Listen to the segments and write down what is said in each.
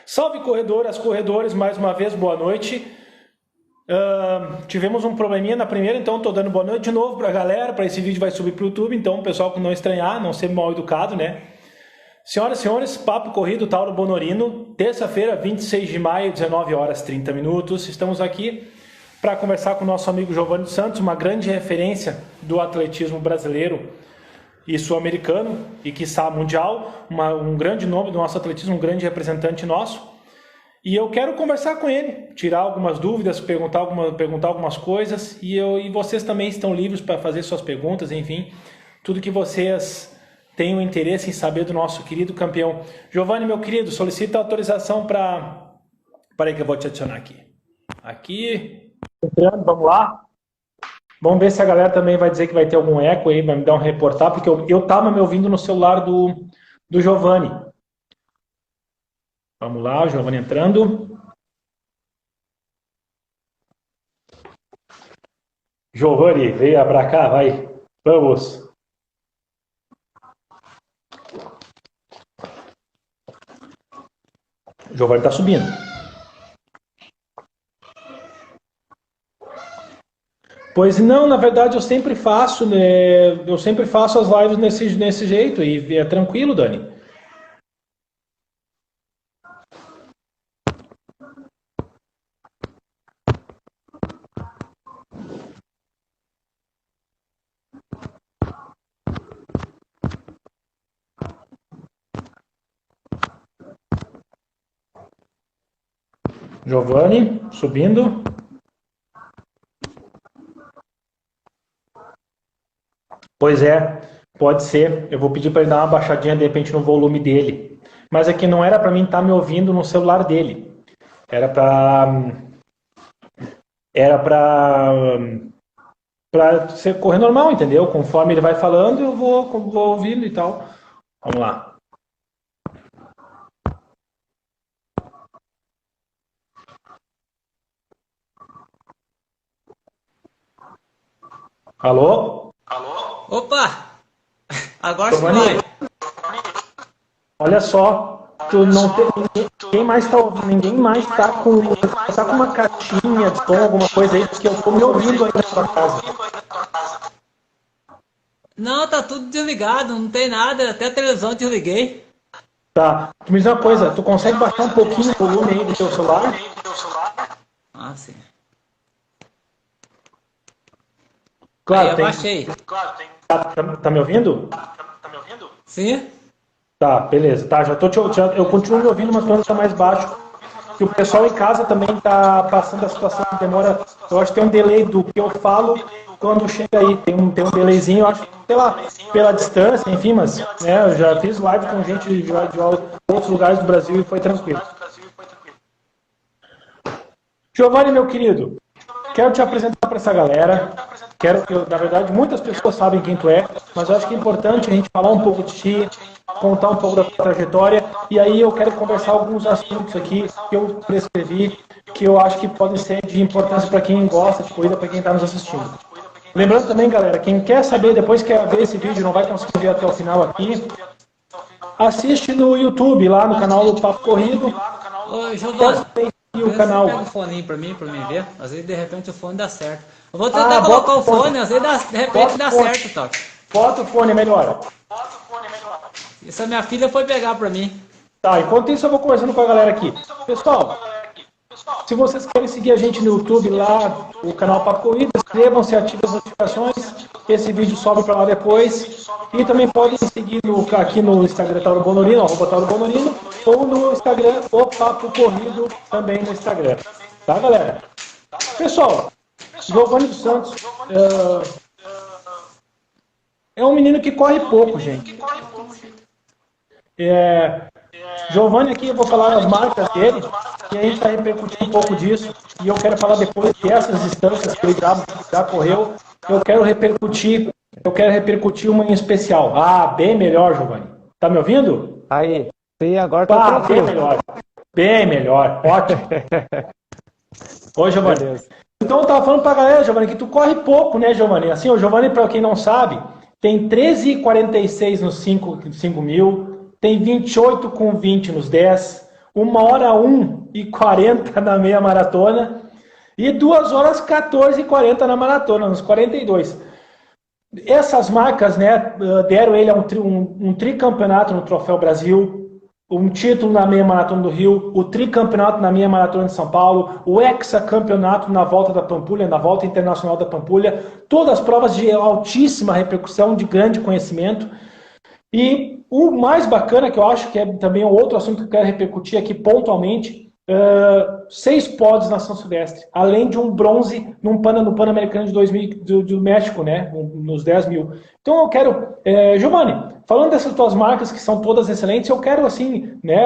Salve corredoras, corredores, mais uma vez, boa noite. Tivemos um probleminha na primeira, então estou dando boa noite de novo para a galera. Para esse vídeo vai subir para o YouTube, então o pessoal que não estranhar, não ser mal educado, né? Senhoras e senhores, Papo Corrido Tauro Bonorino, terça-feira, 26 de maio, 19 horas 30 minutos. Estamos aqui para conversar com o nosso amigo Giovanni dos Santos, uma grande referência do atletismo brasileiro e sul-americano e quiçá mundial, um grande nome do nosso atletismo, um grande representante nosso. E eu quero conversar com ele, tirar algumas dúvidas, perguntar algumas coisas, e vocês também estão livres para fazer suas perguntas, enfim, tudo que vocês tenham interesse em saber do nosso querido campeão. Giovanni, meu querido, solicita autorização para... Peraí que eu vou te adicionar aqui. Aqui, entrando, vamos lá. Vamos ver se a galera também vai dizer que vai ter algum eco aí, vai me dar um reportar, porque eu estava me ouvindo no celular do Giovanni. Vamos lá, o Giovanni entrando. Giovanni, veio pra cá, vai. Vamos. O Giovanni está subindo. Pois não, na verdade eu sempre faço, né? Eu sempre faço as lives nesse jeito e é tranquilo, Dani. Giovanni, subindo. Pois é, pode ser. Eu vou pedir para ele dar uma baixadinha de repente no volume dele. Mas aqui não era para mim estar me ouvindo no celular dele. Era para ser correr normal, entendeu? Conforme ele vai falando, eu vou ouvindo e tal. Vamos lá. Alô? Alô? Opa! Agora Giovanni, foi. olha só, tu não tem, ninguém mais tá com uma caixinha de som, alguma coisa aí, porque eu tô me ouvindo aí na sua casa. Não, tá tudo desligado, não tem nada, até a televisão desliguei. Tá, me diz uma coisa, tu consegue baixar um pouquinho o volume aí do teu celular? Ah, sim. Claro, Aí eu tem. baixei. Tá me ouvindo? Sim? Tá, beleza. Tá, eu continuo me ouvindo, mas quando tá mais baixo. Que o pessoal em casa também tá passando a situação de demora. Eu acho que tem um delay do que eu falo quando chega aí. Tem um delayzinho, eu acho, sei lá, pela distância, enfim, mas né, eu já fiz live com gente de outros lugares do Brasil e foi tranquilo. Giovanni, meu querido, quero te apresentar para essa galera. Na verdade, muitas pessoas sabem quem tu é, mas eu acho que é importante a gente falar um pouco de ti, contar um pouco da tua trajetória, e aí eu quero conversar alguns assuntos aqui que eu prescrevi, que eu acho que podem ser de importância para quem gosta de corrida, para quem está nos assistindo. Lembrando também, galera, quem quer saber, depois quer ver esse vídeo, não vai conseguir ver até o final aqui, assiste no YouTube, lá no canal do Papo Corrido. Ô, Giovanni, o canal. pega o fone aí pra mim ver. Às vezes, de repente, o fone dá certo. Eu vou tentar colocar o fone, às vezes, de repente, dá certo, tá? Bota o fone, melhor. Isso a minha filha foi pegar pra mim. Tá, enquanto isso eu vou conversando com a galera aqui. Pessoal, se vocês querem seguir a gente no YouTube lá, o canal Papo Corrida, inscrevam-se, ativem as notificações, esse vídeo sobe para lá depois. E também podem seguir aqui no Instagram Tauro Bonorino, @TauroBonorino, ou no Instagram, o Papo Corrido, também no Instagram. Tá, galera? Pessoal, Giovanni dos Santos é um menino que corre pouco, gente. Giovanni aqui, eu vou falar as marcas dele, e a gente vai repercutir um pouco disso, e eu quero falar depois dessas distâncias que ele já correu, eu quero repercutir uma em especial. Ah, bem melhor, Giovanni. Tá me ouvindo? Aí, sim, agora tá tranquilo. Bem melhor, ótimo. Oi, Giovanni. Beleza. Então eu tava falando pra galera, Giovanni, que tu corre pouco, né, Giovanni? Assim, o Giovanni, pra quem não sabe, tem 13,46 nos 5 mil, tem 28,20 nos 10. 1h01:40 na meia maratona e 2h14:40 na maratona, nos 42. Essas marcas, né, deram ele a um tricampeonato no Troféu Brasil, um título na meia maratona do Rio, o tricampeonato na meia maratona de São Paulo, o hexacampeonato na volta da Pampulha, na volta internacional da Pampulha, todas as provas de altíssima repercussão, de grande conhecimento. E o mais bacana, que eu acho que é também outro assunto que eu quero repercutir aqui pontualmente, 6 pódios na São Silvestre, além de um bronze no Pan-Americano de 2000 do México, né, nos 10 mil. Então eu quero, Giovanni, falando dessas tuas marcas que são todas excelentes, eu quero assim, né,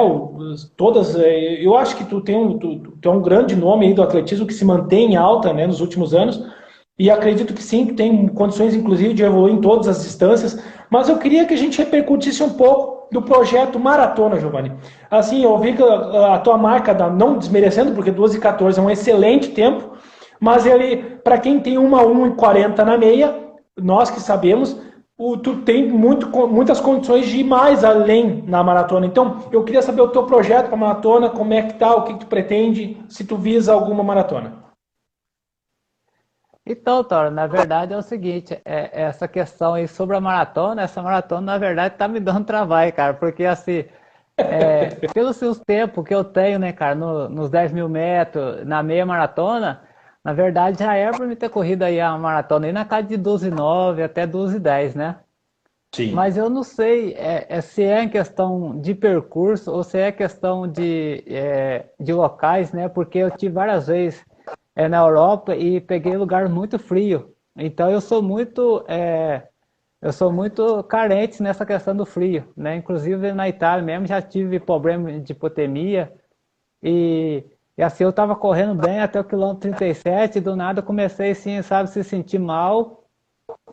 todas, eu acho que tu é um grande nome aí do atletismo que se mantém em alta, né, nos últimos anos, e acredito que sim, que tem condições inclusive de evoluir em todas as distâncias, mas eu queria que a gente repercutisse um pouco do projeto Maratona, Giovanni. Assim, eu vi que a tua marca, não desmerecendo, porque 2h14 é um excelente tempo, mas ele, para quem tem 1h01:40 na meia, nós que sabemos, tu tem muitas condições de ir mais além na maratona. Então, eu queria saber o teu projeto para maratona, como é que tá, o que tu pretende, se tu visa alguma maratona. Então, Toro, na verdade é o seguinte, essa questão aí sobre a maratona, essa maratona na verdade tá me dando trabalho, cara, porque assim, pelos seus tempos que eu tenho, né, cara, nos 10 mil metros, na meia maratona, na verdade já era pra mim ter corrido aí a maratona aí na casa de 12:09 até 12:10, né? Sim. Mas eu não sei se é em questão de percurso ou se é questão de locais, né? Porque eu tive várias vezes na Europa e peguei lugar muito frio. Então eu sou muito carente nessa questão do frio, né? Inclusive na Itália mesmo já tive problema de hipotermia e assim eu estava correndo bem até o quilômetro 37 e do nada eu comecei assim, sabe, se sentir mal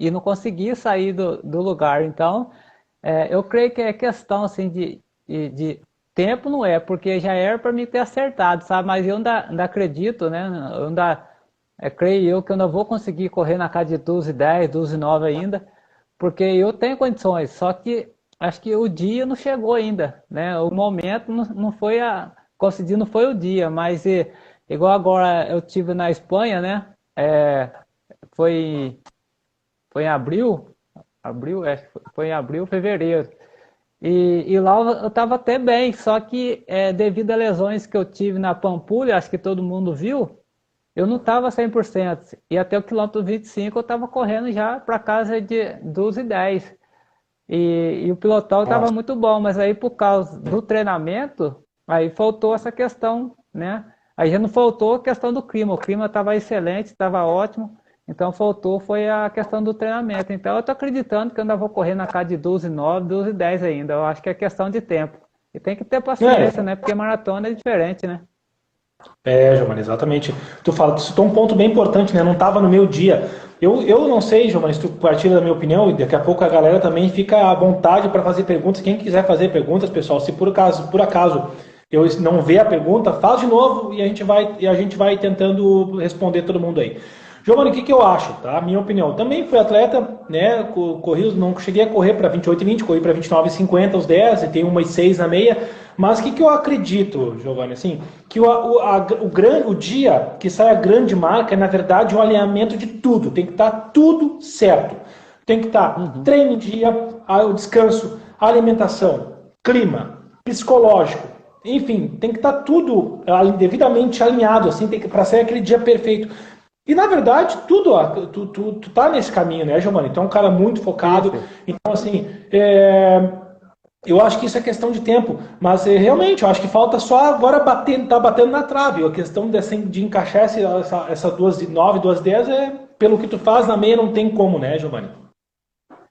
e não consegui sair do lugar. Então, eu creio que é questão assim de tempo, não é, porque já era para mim ter acertado, sabe? Mas eu ainda acredito, né? Eu ainda, creio eu que eu ainda vou conseguir correr na casa de 12:10, 12:09 ainda, porque eu tenho condições, só que acho que o dia não chegou ainda, né? O momento não foi conseguir não foi o dia, mas igual agora eu tive na Espanha, né? Foi foi em abril, foi em abril, fevereiro. E lá eu estava até bem, só que devido a lesões que eu tive na Pampulha, acho que todo mundo viu, eu não estava 100%. E até o quilômetro 25 eu estava correndo já para casa de 12:10. E o pilotão estava muito bom, mas aí por causa do treinamento, aí faltou essa questão, né? Aí já não faltou a questão do clima, o clima estava excelente, estava ótimo, então faltou foi a questão do treinamento. Então eu estou acreditando que eu ainda vou correr na casa de 12:09, 12:10 ainda, eu acho que é questão de tempo. E tem que ter paciência, né? Porque maratona é diferente, né? Giovanni, exatamente. Tu citou um ponto bem importante, né? Não estava no meu dia. Eu não sei, Giovanni, se tu partilha da minha opinião, e daqui a pouco a galera também fica à vontade para fazer perguntas. Quem quiser fazer perguntas, pessoal, se por acaso eu não ver a pergunta, faz de novo e a gente vai tentando responder todo mundo aí. Giovanni, o que eu acho, tá? Minha opinião. Também fui atleta, né? Corri, não cheguei a correr para 28:20, corri para 29:50 os 10 e tem 1:06 na meia. Mas o que eu acredito, Giovanni, assim, que o dia que sai a grande marca é, na verdade, um alinhamento de tudo. Tem que estar tudo certo. Tem que estar treino em dia, o descanso, alimentação, clima, psicológico. Enfim, tem que estar tudo devidamente alinhado, assim, para ser aquele dia perfeito. E, na verdade, tu tá nesse caminho, né, Giovanni? Tu é um cara muito focado. Então, assim, eu acho que isso é questão de tempo. Mas, realmente, eu acho que falta só agora tá batendo na trave. A questão de encaixar essa 2:09, 2:10, pelo que tu faz na meia, não tem como, né, Giovanni?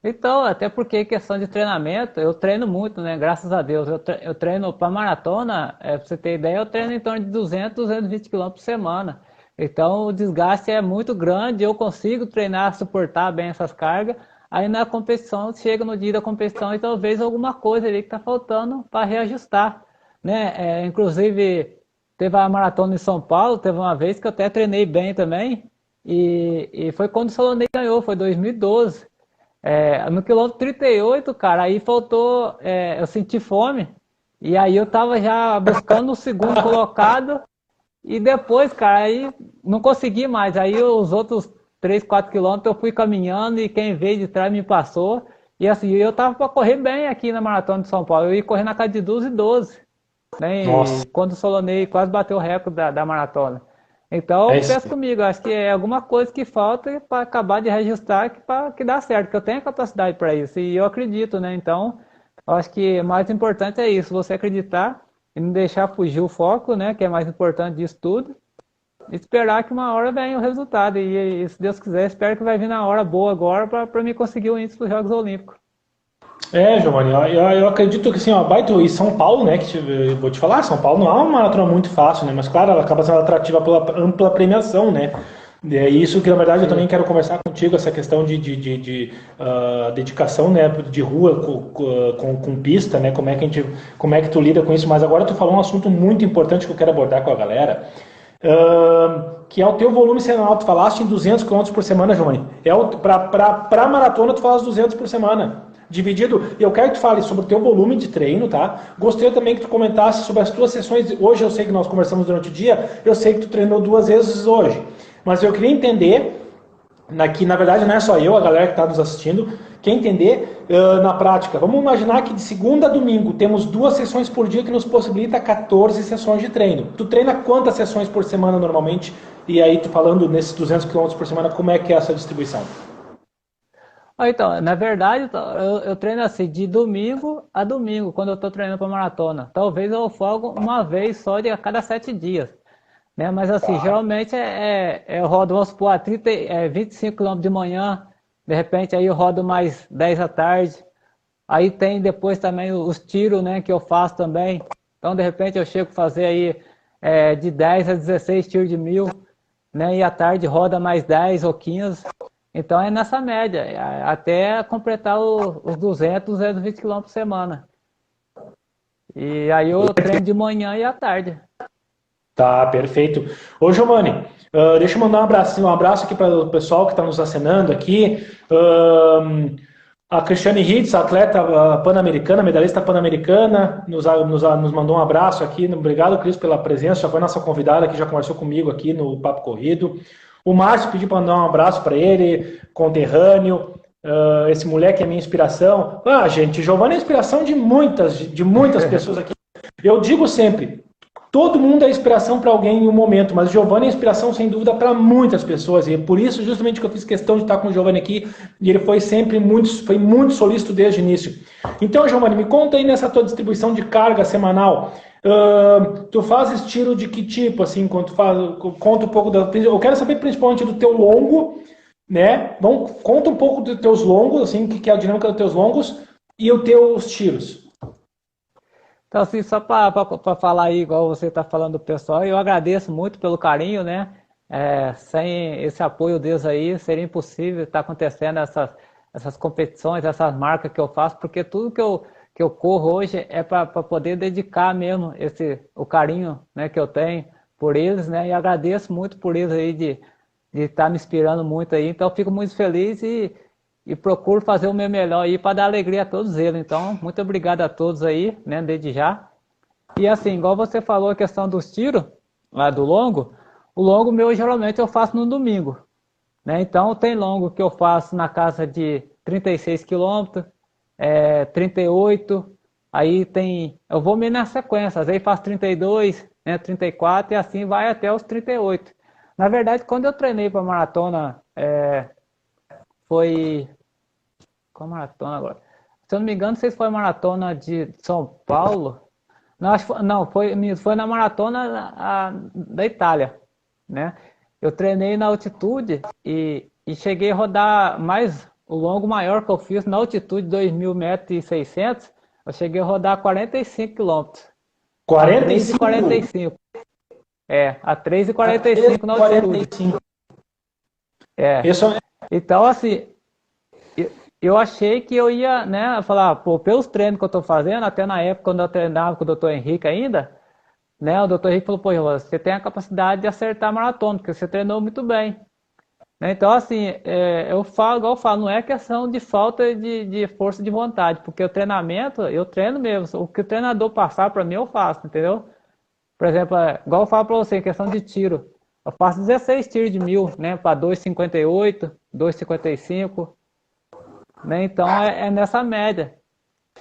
Então, até porque questão de treinamento, eu treino muito, né? Graças a Deus. Eu treino para maratona, pra você ter ideia, eu treino em torno de 200, 220 km por semana. Então, o desgaste é muito grande, eu consigo treinar, suportar bem essas cargas. Aí na competição, chega no dia da competição e talvez alguma coisa ali que está faltando para reajustar, né? Inclusive, teve a maratona em São Paulo, teve uma vez que eu até treinei bem também, e foi quando o Solonei ganhou, foi 2012. No quilômetro 38, cara, aí faltou, eu senti fome, E aí eu tava já buscando o segundo colocado e depois, cara, aí não consegui mais. Aí os outros 3, 4 quilômetros eu fui caminhando e quem veio de trás me passou. E assim, eu tava para correr bem aqui na Maratona de São Paulo. Eu ia correr na casa de 2:12, né? Nossa, E quando o Solonei quase bateu o recorde da maratona. é Então, isso. pensa comigo, acho que é alguma coisa que falta para acabar de registrar para que dá certo, que eu tenho capacidade para isso e eu acredito, né? Então, eu acho que o mais importante é isso, você acreditar e não deixar fugir o foco, né? Que é mais importante disso tudo. E esperar que uma hora venha o resultado. E se Deus quiser, espero que vai vir na hora boa agora para mim conseguir o índice dos Jogos Olímpicos. Giovanni, eu acredito que assim, ó, Baito e São Paulo, né, eu vou te falar, São Paulo não é uma maratona muito fácil, né, mas claro, ela acaba sendo atrativa pela ampla premiação, né, é isso que na verdade eu também quero conversar contigo, essa questão de dedicação, né, de rua com pista, né, como é que tu lida com isso, mas agora tu falou um assunto muito importante que eu quero abordar com a galera, que é o teu volume semanal. Tu falaste em 200 quilômetros por semana, Giovanni. Para maratona, tu falas 200 por semana. Dividido, eu quero que tu fale sobre o teu volume de treino, tá? Gostaria também que tu comentasse sobre as tuas sessões. Hoje eu sei que nós conversamos durante o dia, eu sei que tu treinou 2 vezes hoje. Mas eu queria entender, que na verdade não é só eu, a galera que está nos assistindo, quer entender na prática. Vamos imaginar que de segunda a domingo temos 2 sessões por dia que nos possibilita 14 sessões de treino. Tu treina quantas sessões por semana normalmente? E aí tu falando nesses 200 quilômetros por semana, como é que é essa distribuição? Então, na verdade, eu treino assim, de domingo a domingo, quando eu estou treinando para maratona. Talvez eu folgo uma vez só de a cada 7 dias. Né? Mas assim, geralmente eu rodo, vamos supor, 25 km de manhã, de repente aí eu rodo mais 10 à tarde. Aí tem depois também os tiros, né, que eu faço também. Então, de repente, eu chego a fazer aí de 10 a 16 tiros de 1.000, né, e à tarde roda mais 10 ou 15. Então, é nessa média, até completar os 200, 220 km por semana. E aí eu treino de manhã e à tarde. Tá, perfeito. Ô, Giovanni, deixa eu mandar um abraço aqui para o pessoal que está nos acenando aqui. A Cristiane Ritz, atleta pan-americana, medalhista pan-americana, nos mandou um abraço aqui. Obrigado, Cris, pela presença. Já foi nossa convidada que já conversou comigo aqui no Papo Corrido. O Márcio pediu para mandar um abraço para ele, conterrâneo. Esse moleque é minha inspiração. Gente, Giovanni é inspiração de muitas pessoas aqui. Eu digo sempre, todo mundo é inspiração para alguém em um momento, mas o Giovanni é inspiração, sem dúvida, para muitas pessoas. E é por isso, justamente, que eu fiz questão de estar com o Giovanni aqui. E ele foi sempre muito solícito desde o início. Então, Giovanni, me conta aí nessa tua distribuição de carga semanal. Tu fazes tiro de que tipo, assim, quando tu faz, conta um pouco eu quero saber principalmente do teu longo, né? Conta um pouco dos teus longos, assim, o que é a dinâmica dos teus longos e os teus tiros. Então, assim, só para falar aí, igual você está falando do pessoal, eu agradeço muito pelo carinho, né? Sem esse apoio deles aí, seria impossível estar acontecendo essas competições, essas marcas que eu faço, porque tudo que eu corro hoje é para poder dedicar mesmo o carinho, né, que eu tenho por eles, né? E agradeço muito por eles aí de estar me inspirando muito aí. Então, eu fico muito feliz e procuro fazer o meu melhor aí para dar alegria a todos eles. Então, muito obrigado a todos aí, né, desde já. E assim, igual você falou a questão dos tiros, lá do longo, o longo meu geralmente eu faço no domingo, né? Então, tem longo que eu faço na casa de 36 quilômetros, 38, aí tem, eu vou meio na sequência, às vezes faço 32, né, 34 e assim vai até os 38. Na verdade, quando eu treinei para maratona, foi... Qual maratona agora? Se eu não me engano, não sei se foi a maratona de São Paulo. Não, foi na maratona da Itália, né? Eu treinei na altitude e cheguei a rodar mais, o longo maior que eu fiz na altitude, 2.000 metros e 600, eu cheguei a rodar 45 quilômetros. 45? A 3,45. A 3,45 na altitude. 45. Então, assim, eu achei que eu ia, né, falar, pô, pelos treinos que eu tô fazendo, até na época quando eu treinava com o Dr. Henrique ainda, né, o Dr. Henrique falou, pô, você tem a capacidade de acertar a maratona, porque você treinou muito bem. Né? Então, assim, eu falo, igual eu falo, não é questão de falta de força de vontade, porque o treinamento, eu treino mesmo. O que o treinador passar para mim, eu faço, entendeu? Por exemplo, igual eu falo para você, em questão de tiro. Eu faço 16 tiros de 1.000, né? Para 2,58, 2,55, né? Então é nessa média.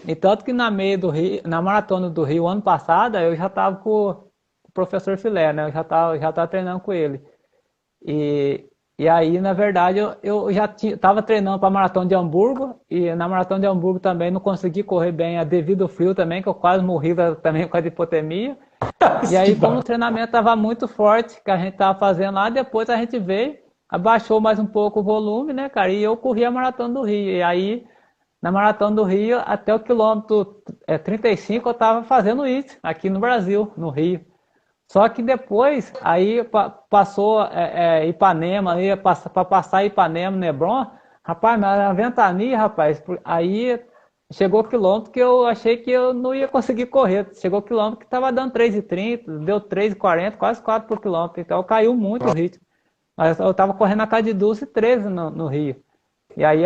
E tanto que na meia do Rio, na maratona do Rio ano passado, eu já estava com o professor Filé, né? Eu já tava treinando com ele. E, e aí, na verdade, eu já estava treinando para a Maratona de Hamburgo, e na Maratona de Hamburgo também não consegui correr bem devido ao frio também, que eu quase morri também com a hipotermia. E Que aí, como o bar... treinamento estava muito forte, que a gente estava fazendo lá, depois a gente veio, abaixou mais um pouco o volume, né, cara? E eu corri a Maratona do Rio. E aí, na Maratona do Rio, até o quilômetro 35, eu estava fazendo isso, aqui no Brasil, no Rio. Só que depois, aí passou Ipanema, para passar Ipanema, Nebron, rapaz, mas a ventania, rapaz, aí chegou o quilômetro que eu achei que eu não ia conseguir correr. Chegou o quilômetro que estava dando 3,30, deu 3,40, quase 4 por quilômetro. Então caiu muito o ritmo. Mas eu estava correndo na casa de 12,13 no Rio. E aí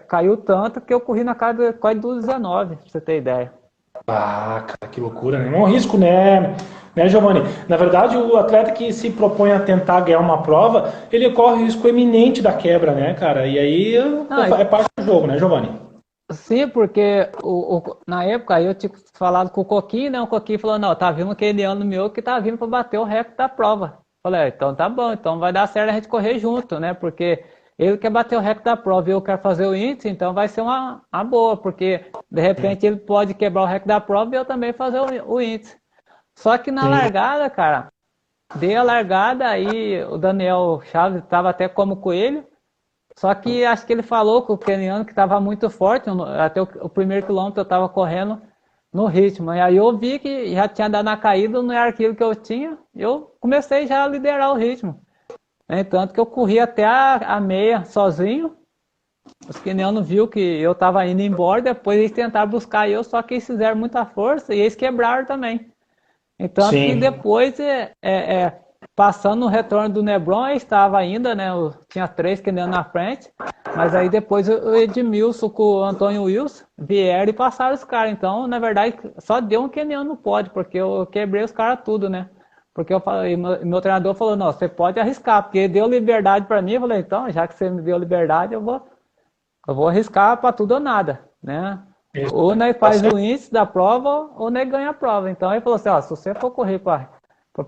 caiu tanto que eu corri na casa de quase 12,19, pra você ter ideia. Ah, cara, que loucura, né? É um risco, né, Giovanni? Na verdade, o atleta que se propõe a tentar ganhar uma prova, ele corre o risco eminente da quebra, né, cara? E aí Não, é parte do jogo, né, Giovanni? sim, porque na época eu tinha falado com o Coquinho, né? O Coquinho falou, não, tá vindo um keniano meu que tá vindo para bater o recorde da prova. Falei, então tá bom, então vai dar certo a gente correr junto, né? Porque ele quer bater o recorde da prova e eu quero fazer o índice, então vai ser uma boa, porque de repente ele pode quebrar o recorde da prova e eu também fazer o índice. Só que na Sim. largada, cara, dei a largada aí o Daniel Chaves estava até como coelho. Só que acho que ele falou com o keniano que estava muito forte, até o primeiro quilômetro eu estava correndo no ritmo. E aí eu vi que já tinha dado na caída, não era aquilo que eu tinha, eu comecei já a liderar o ritmo. Tanto que eu corri até a meia sozinho, os kenianos viu que eu estava indo embora, depois eles tentaram buscar eu, só que eles fizeram muita força e eles quebraram também. Então, que Sim. depois, passando o retorno do Nebron, eu estava ainda, né? Tinha 3 quenianos na frente, mas aí depois o Edmilson com o Antônio Wilson vieram e passaram os caras. Então, na verdade, só deu um queniano no pódio, porque eu quebrei os caras tudo, né? Porque eu falei, meu treinador falou, não, você pode arriscar, porque deu liberdade para mim. Eu falei, então, já que você me deu liberdade, eu vou arriscar para tudo ou nada, né? Isso. Ou nós Tá faz o certo. índice da prova, ou nós ganha a prova. Então ele falou assim, ó, se você for correr para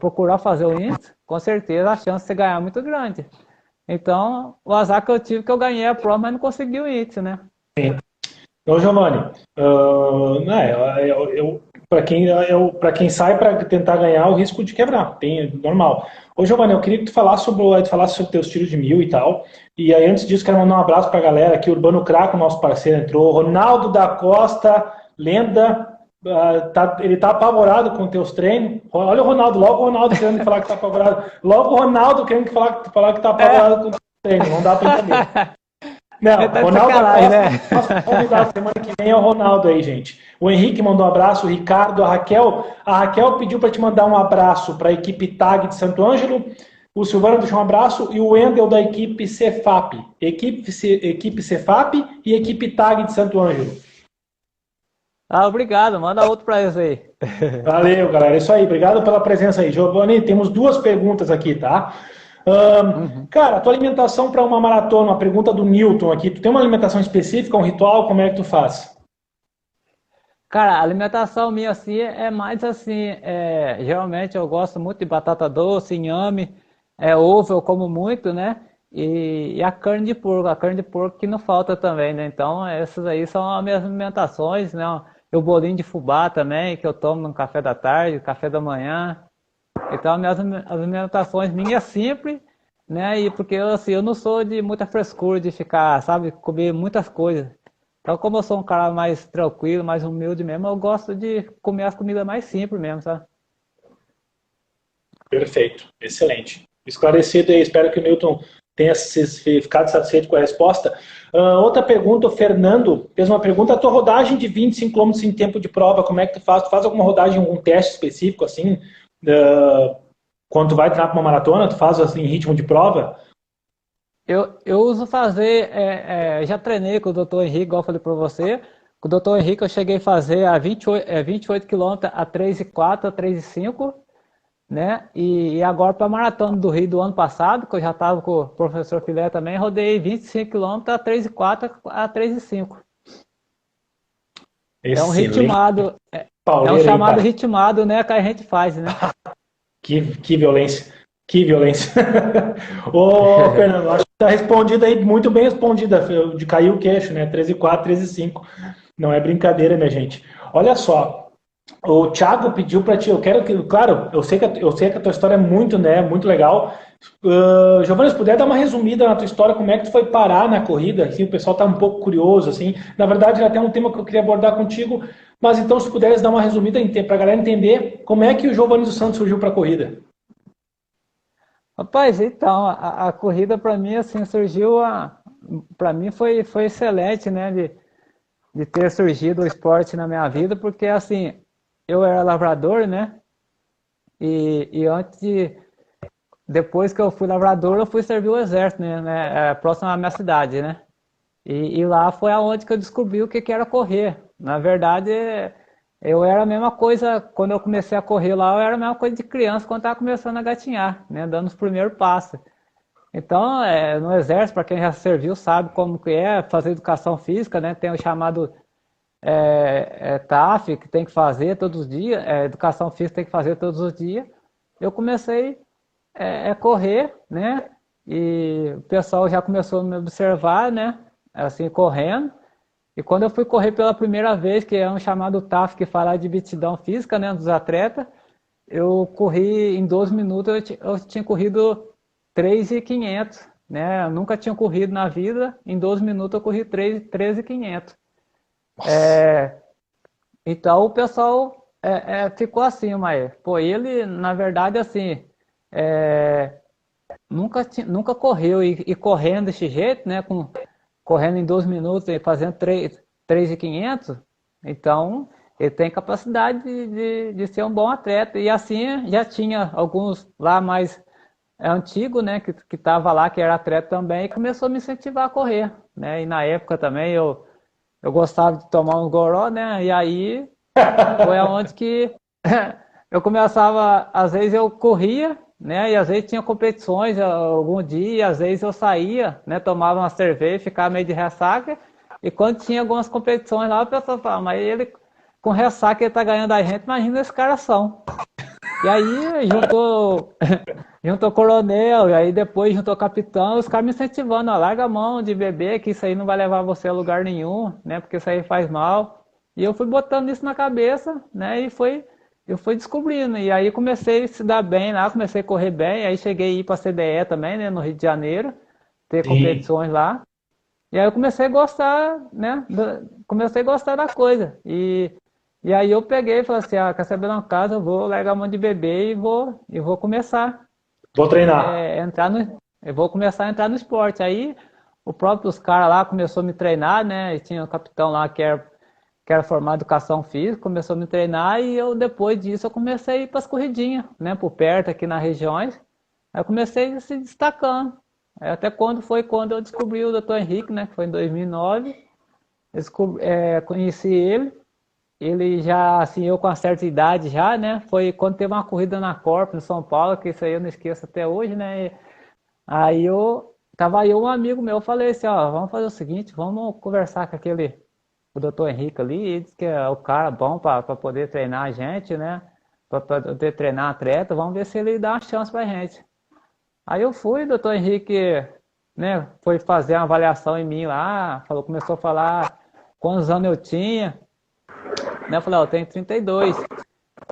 procurar fazer o índice, com certeza a chance de você ganhar é muito grande. Então, o azar que eu tive é que eu ganhei a prova, mas não consegui o índice, né? Ô, Giovanni, para quem sai para tentar ganhar, o risco de quebrar, tem normal. Ô, Giovanni, eu queria que tu falasse sobre teus tiros de 1.000 e tal. E aí, antes disso, quero mandar um abraço para a galera aqui. Urbano Craco, nosso parceiro, entrou. Ronaldo da Costa, lenda. Ele tá apavorado com teus treinos. Olha o Ronaldo, logo o Ronaldo querendo falar que tá apavorado. Logo o Ronaldo querendo falar que tá apavorado com teus treinos. Não dá para entender. Não, Ele tá de Ronaldo da sacanagem, né? Costa, nosso convidado semana que vem é o Ronaldo aí, gente. O Henrique mandou um abraço, o Ricardo, a Raquel. A Raquel pediu para te mandar um abraço para a equipe TAG de Santo Ângelo. O Silvano deixou um abraço e o Wendel da equipe Cefap. Equipe Cefap e equipe TAG de Santo Ângelo. Ah, obrigado, manda outro para eles aí. Valeu, galera. É isso aí. Obrigado pela presença aí. Giovanni, temos duas perguntas aqui, tá? Cara, a tua alimentação para uma maratona, uma pergunta do Newton aqui. Tu tem uma alimentação específica, um ritual? Como é que tu faz? Cara, a alimentação minha assim é mais assim, geralmente eu gosto muito de batata doce, inhame, ovo eu como muito, né? E a carne de porco que não falta também, né? Então essas aí são as minhas alimentações, né? E o bolinho de fubá também, que eu tomo no café da tarde, café da manhã. Então as alimentações minhas simples, né? E porque assim, eu não sou de muita frescura de ficar, sabe, comer muitas coisas. Então, como eu sou um cara mais tranquilo, mais humilde mesmo, eu gosto de comer as comidas mais simples mesmo, sabe? Perfeito, excelente. Esclarecido aí, espero que o Newton tenha ficado satisfeito com a resposta. Outra pergunta, o Fernando fez uma pergunta, a tua rodagem de 25 km em tempo de prova, como é que tu faz? Tu faz alguma rodagem, algum teste específico, assim, quando tu vai treinar para uma maratona, tu faz assim, em ritmo de prova? eu uso fazer, já treinei com o Dr. Henrique, igual eu falei para você. Com o Dr. Henrique eu cheguei a fazer a 28 quilômetros a 3,4, a 3,5, né? E agora para a Maratona do Rio do ano passado, que eu já estava com o professor Filé também, rodei 25 quilômetros a 3,4, a 3,5. É um Excelente. ritmado, é um Pauleiro, hein, chamado cara? ritmado, né, que a gente faz, né? Que violência. Que violência. Ô, Fernando, acho que tá respondida aí, muito bem respondida, de cair o queixo, né? 13,4, 13,5. Não é brincadeira, minha gente. Olha só, o Thiago pediu para ti, eu quero que, claro, eu sei que a tua história é muito, né, muito legal. Giovanni, se puder dar uma resumida na tua história, como é que tu foi parar na corrida? Assim, o pessoal tá um pouco curioso, assim. Na verdade, era até um tema que eu queria abordar contigo, mas então se puderes dar uma resumida para a galera entender como é que o Giovanni dos Santos surgiu para a corrida. Rapaz, então, a corrida para mim, assim, surgiu, para mim foi excelente, né, de ter surgido o esporte na minha vida, porque, assim, eu era lavrador, né, e depois que eu fui lavrador, eu fui servir o exército, né, próximo à minha cidade, né, e lá foi aonde que eu descobri o que era correr. Na verdade, eu era a mesma coisa, quando eu comecei a correr lá, eu era a mesma coisa de criança quando estava começando a gatinhar, né, dando os primeiros passos. Então, no exército, para quem já serviu, sabe como que é fazer educação física, né, tem o chamado TAF, que tem que fazer todos os dias, educação física tem que fazer todos os dias. Eu comecei a correr, né, e o pessoal já começou a me observar, né, assim, correndo. E quando eu fui correr pela primeira vez, que é um chamado TAF, que fala de aptidão física, né, dos atletas, eu corri em 12 minutos, eu tinha corrido 3.500, né? Eu nunca tinha corrido na vida, em 12 minutos eu corri 13.500. Então o pessoal ficou assim, mas, pô, ele, na verdade, assim, nunca correu e correndo desse jeito, né? Correndo em 12 minutos e fazendo 3.500, então ele tem capacidade de ser um bom atleta. E assim já tinha alguns lá mais antigos, né, que estava lá, que era atleta também, e começou a me incentivar a correr, né? E na época também eu gostava de tomar um goró, né? E aí foi aonde que eu começava, às vezes eu corria, né? E às vezes tinha competições algum dia, e às vezes eu saía, né? Tomava uma cerveja, ficava meio de ressaca. E quando tinha algumas competições lá, o pessoal falava, mas ele com ressaca ele tá ganhando a gente, imagina esse cara são. E aí juntou coronel, e aí depois juntou capitão, os caras me incentivando, ó, larga a mão de beber, que isso aí não vai levar você a lugar nenhum, né? Porque isso aí faz mal. E eu fui botando isso na cabeça, né? Eu fui descobrindo. E aí comecei a se dar bem lá, comecei a correr bem, aí cheguei a ir para a CDE também, né? No Rio de Janeiro, ter Sim. competições lá. E aí eu comecei a gostar, né? Comecei a gostar da coisa. E aí eu peguei e falei assim, quer saber de uma casa, eu vou largar a mão de beber e vou começar Vou treinar. entrar no, eu vou começar a entrar no esporte. Aí o próprio os caras lá começou a me treinar, né? E tinha um capitão lá que era formado em educação física, começou a me treinar e eu depois disso eu comecei a ir para as corridinhas, né? Por perto aqui nas regiões. Aí eu comecei a se destacando. Aí até quando eu descobri o Dr. Henrique, né? Que foi em 2009. Conheci ele. Ele já, assim, eu com uma certa idade já, né? Foi quando teve uma corrida na Corp, em São Paulo, que isso aí eu não esqueço até hoje, né? Aí tava eu um amigo meu, eu falei assim, ó, vamos fazer o seguinte, vamos conversar com o Dr. Henrique ali, ele disse que é o cara bom para poder treinar a gente, né? Para poder treinar atleta, vamos ver se ele dá uma chance pra gente. Aí eu fui, o Dr. Henrique, né, foi fazer uma avaliação em mim lá, começou a falar quantos anos eu tinha, né? Eu falei, ó, eu tenho 32.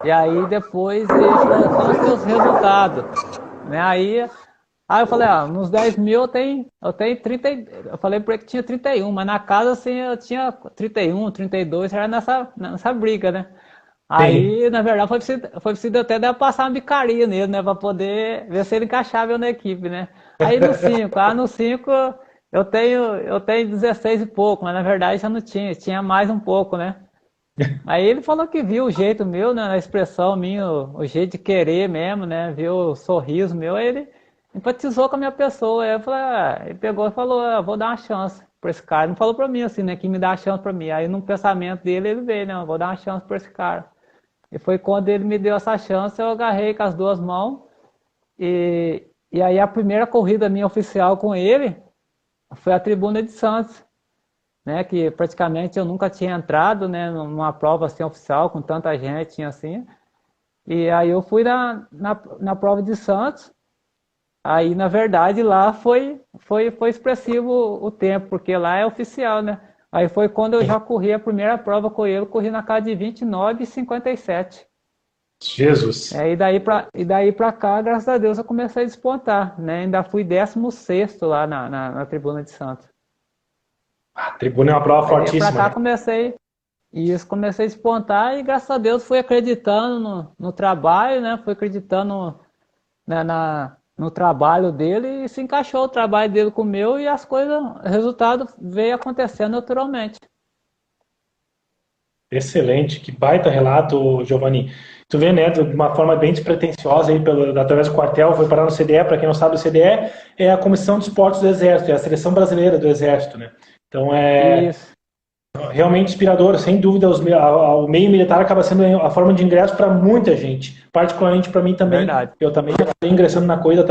E aí depois ele falou, quais são os resultados? Né? Aí eu falei, nos 10 mil eu tenho 30, eu falei para ele que tinha 31, mas na casa assim eu tinha 31, 32, era nessa briga, né? Sim. Aí, na verdade, foi preciso até dar passar uma bicaria nele, né? Pra poder ver se ele encaixava eu na equipe, né? Aí no 5 eu tenho 16 e pouco, mas na verdade já não tinha mais um pouco, né? Aí ele falou que viu o jeito meu, né, a expressão minha, o jeito de querer mesmo, né, viu o sorriso meu, empatizou com a minha pessoa. Aí eu falei, ele pegou e falou, vou dar uma chance pra esse cara. Não falou pra mim assim, né, que me dá uma chance pra mim. Aí no pensamento dele, ele veio, né, vou dar uma chance pra esse cara. E foi quando ele me deu essa chance, eu agarrei com as duas mãos. E aí a primeira corrida minha oficial com ele foi a Tribuna de Santos, né, que praticamente eu nunca tinha entrado, né, numa prova assim oficial com tanta gente assim. E aí eu fui na prova de Santos. Aí, na verdade, lá foi expressivo o tempo, porque lá é oficial, né? Aí foi quando eu já corri a primeira prova com ele, eu corri na casa de 29,57. Jesus. E daí pra cá, graças a Deus, eu comecei a despontar, né? Ainda fui 16º lá na Tribuna de Santos. A tribuna é uma prova Aí daí pra fortíssima, cá né? comecei a despontar e graças a Deus fui acreditando no trabalho, né? Fui acreditando, né, no trabalho dele e se encaixou o trabalho dele com o meu e as coisas, o resultado veio acontecendo naturalmente. Excelente, que baita relato, Giovanni. Tu vê, né, de uma forma bem despretensiosa aí através do quartel, foi parar no CDE. Para quem não sabe, o CDE é a Comissão de Esportes do Exército, é a seleção brasileira do Exército, né? Então é Isso, realmente inspirador, sem dúvida. O meio militar acaba sendo a forma de ingresso para muita gente, particularmente para mim também. verdade. Eu também acabei ingressando na coisa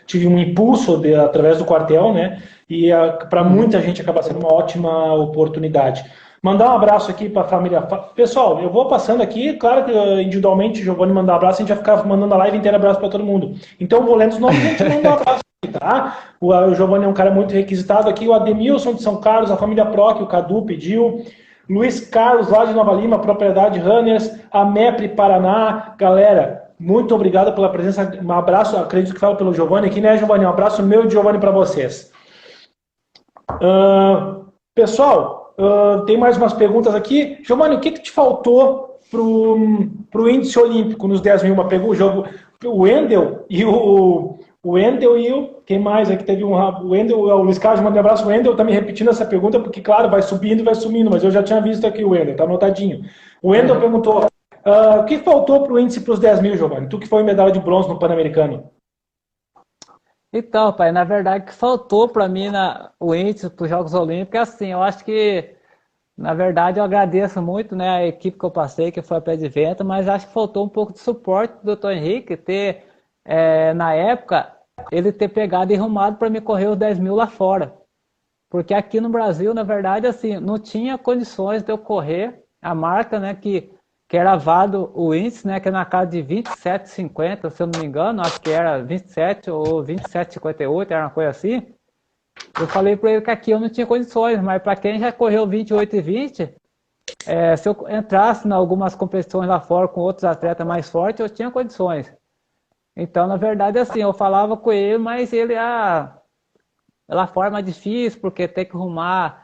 tive um impulso através do quartel, né? E para Uhum. muita gente acaba sendo uma ótima oportunidade. Mandar um abraço aqui para a família. Pessoal, eu vou passando aqui, claro que individualmente, Giovanni mandar um abraço, a gente vai ficar mandando a live inteira abraço para todo mundo. Então, eu vou lendo os nomes e a gente manda um abraço. Tá? O Giovanni é um cara muito requisitado aqui. O Ademilson de São Carlos, a família Proc, o Cadu pediu. Luiz Carlos, lá de Nova Lima, propriedade Runners, a MEPRE Paraná. Galera, muito obrigado pela presença. Um abraço, acredito que falo pelo Giovanni aqui, né, Giovanni? Um abraço meu e de Giovanni para vocês. Pessoal, tem mais umas perguntas aqui. Giovanni, o que te faltou pro índice olímpico nos 10 mil? Pegou o jogo. O Wendel e quem mais aqui teve o Wendel, o Luiz Carlos, manda um abraço. O Wendel tá me repetindo essa pergunta, porque, claro, vai subindo e vai sumindo, mas eu já tinha visto aqui o Wendel, tá anotadinho. O Wendel perguntou: o que faltou pro índice pros 10 mil, Giovanni? Tu que foi medalha de bronze no Pan-Americano. Então, pai, na verdade, o que faltou para mim o índice para os Jogos Olímpicos é assim, eu acho que, na verdade, eu agradeço muito, né, a equipe que eu passei, que foi a Pé de Vento, mas acho que faltou um pouco de suporte do Dr. Henrique na época, ele ter pegado e arrumado para me correr os 10 mil lá fora. Porque aqui no Brasil, na verdade, assim, não tinha condições de eu correr a marca, né, que era vado o índice, né, que é na casa de 27,50, se eu não me engano, acho que era 27 ou 27,58, era uma coisa assim. Eu falei para ele que aqui eu não tinha condições, mas para quem já correu 28,20, se eu entrasse em algumas competições lá fora com outros atletas mais fortes, eu tinha condições. Então, na verdade, assim, eu falava com ele, mas ele, lá fora é mais difícil, porque tem que arrumar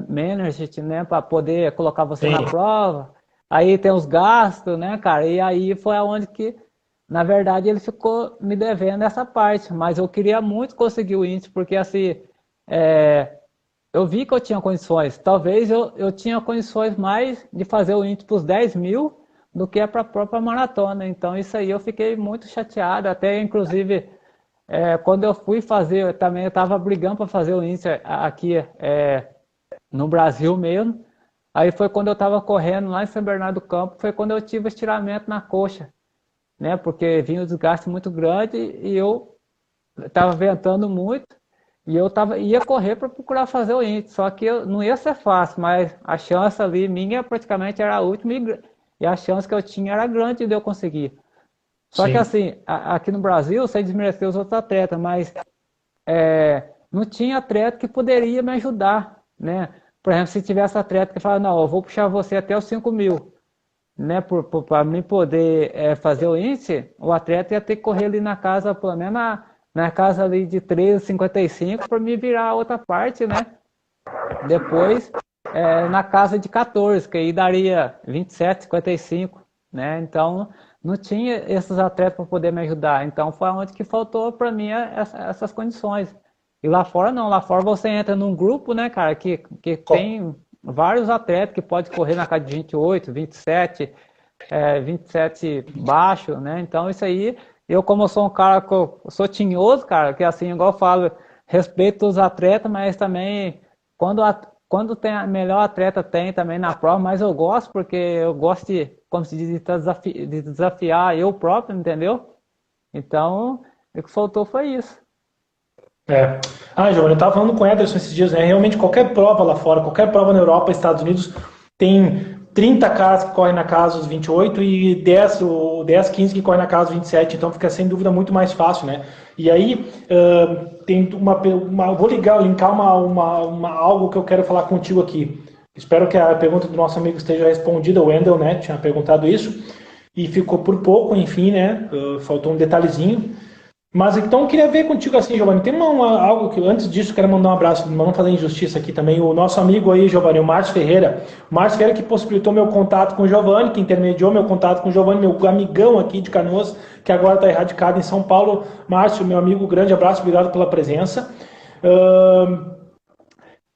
management, né, para poder colocar você na prova. Aí tem os gastos, né, cara? E aí foi aonde que, na verdade, ele ficou me devendo essa parte. Mas eu queria muito conseguir o índice, porque assim, eu vi que eu tinha condições. Talvez eu tinha condições mais de fazer o índice para os 10 mil do que para a própria maratona. Então isso aí eu fiquei muito chateado. Até, inclusive, quando eu fui fazer, eu estava brigando para fazer o índice aqui no Brasil mesmo. Aí foi quando eu estava correndo lá em São Bernardo do Campo, foi quando eu tive estiramento na coxa, né? Porque vinha um desgaste muito grande e eu estava ventando muito e eu ia correr para procurar fazer o índice. Só que não ia ser fácil, mas a chance ali minha praticamente era a última e a chance que eu tinha era grande de eu conseguir. Só que assim, aqui no Brasil, sem desmerecer os outros atletas, mas não tinha atleta que poderia me ajudar, né? Por exemplo, se tivesse atleta que fala, não, eu vou puxar você até os 5 mil, né? Para mim poder fazer o índice, o atleta ia ter que correr ali na casa, pelo menos na casa ali de 13,55 para me virar a outra parte, né? Depois, na casa de 14, que aí daria 27,55, né? Então, não tinha esses atletas para poder me ajudar. Então, foi onde que faltou para mim essas condições. E lá fora não, lá fora você entra num grupo, né, cara, que tem vários atletas que pode correr na casa de 28, 27, 27 baixo, né? Então isso aí Eu, como eu sou um cara que eu sou tinhoso, cara, que assim, igual eu falo, respeito os atletas, mas também quando tem a melhor atleta tem também na prova, mas eu gosto porque eu gosto de, como se diz, de desafiar eu próprio, entendeu? Então, o que faltou foi isso. É. Ah, Giovanni, eu estava falando com o Ederson esses dias, né? Realmente qualquer prova lá fora, qualquer prova na Europa, Estados Unidos, tem 30 caras que correm na casa dos 28 e 10, ou 10, 15 que correm na casa dos 27, então fica sem dúvida muito mais fácil, né? E aí, tem vou linkar algo que eu quero falar contigo aqui. Espero que a pergunta do nosso amigo esteja respondida, o Wendel, né? Tinha perguntado isso, e ficou por pouco, enfim, né? Faltou um detalhezinho. Mas então eu queria ver contigo assim, Giovanni. Tem algo que antes disso eu quero mandar um abraço, não fazer injustiça aqui também. O nosso amigo aí, Giovanni, o Márcio Ferreira. O Márcio Ferreira que possibilitou meu contato com o Giovanni, que intermediou meu contato com o Giovanni, meu amigão aqui de Canoas, que agora está erradicado em São Paulo. Márcio, meu amigo, grande abraço, obrigado pela presença.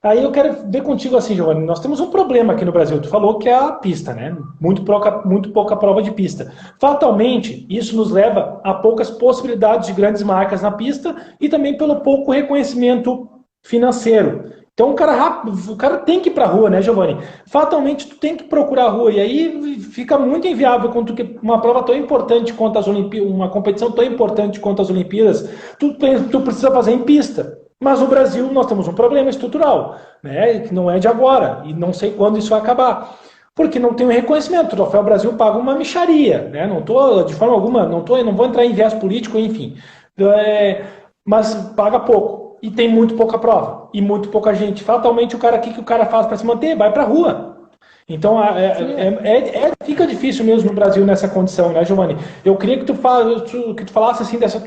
Aí eu quero ver contigo assim, Giovanni, nós temos um problema aqui no Brasil, tu falou que é a pista, né? Muito pouca prova de pista. Fatalmente, isso nos leva a poucas possibilidades de grandes marcas na pista e também pelo pouco reconhecimento financeiro. Então o cara tem que ir para a rua, né, Giovanni? Fatalmente tu tem que procurar a rua e aí fica muito inviável quando uma prova tão importante quanto as Olimpíadas, uma competição tão importante quanto as Olimpíadas, tu precisa fazer em pista. Mas no Brasil nós temos um problema estrutural, né, que não é de agora, e não sei quando isso vai acabar. Porque não tem um reconhecimento. O Troféu Brasil paga uma mixaria, né? Não tô, de forma alguma, não vou entrar em viés político, enfim. Mas paga pouco. E tem muito pouca prova. E muito pouca gente. Fatalmente, o que o cara faz para se manter? Vai para a rua. Então, fica difícil mesmo no Brasil nessa condição, né, Giovanni? Eu queria que tu falasse assim dessa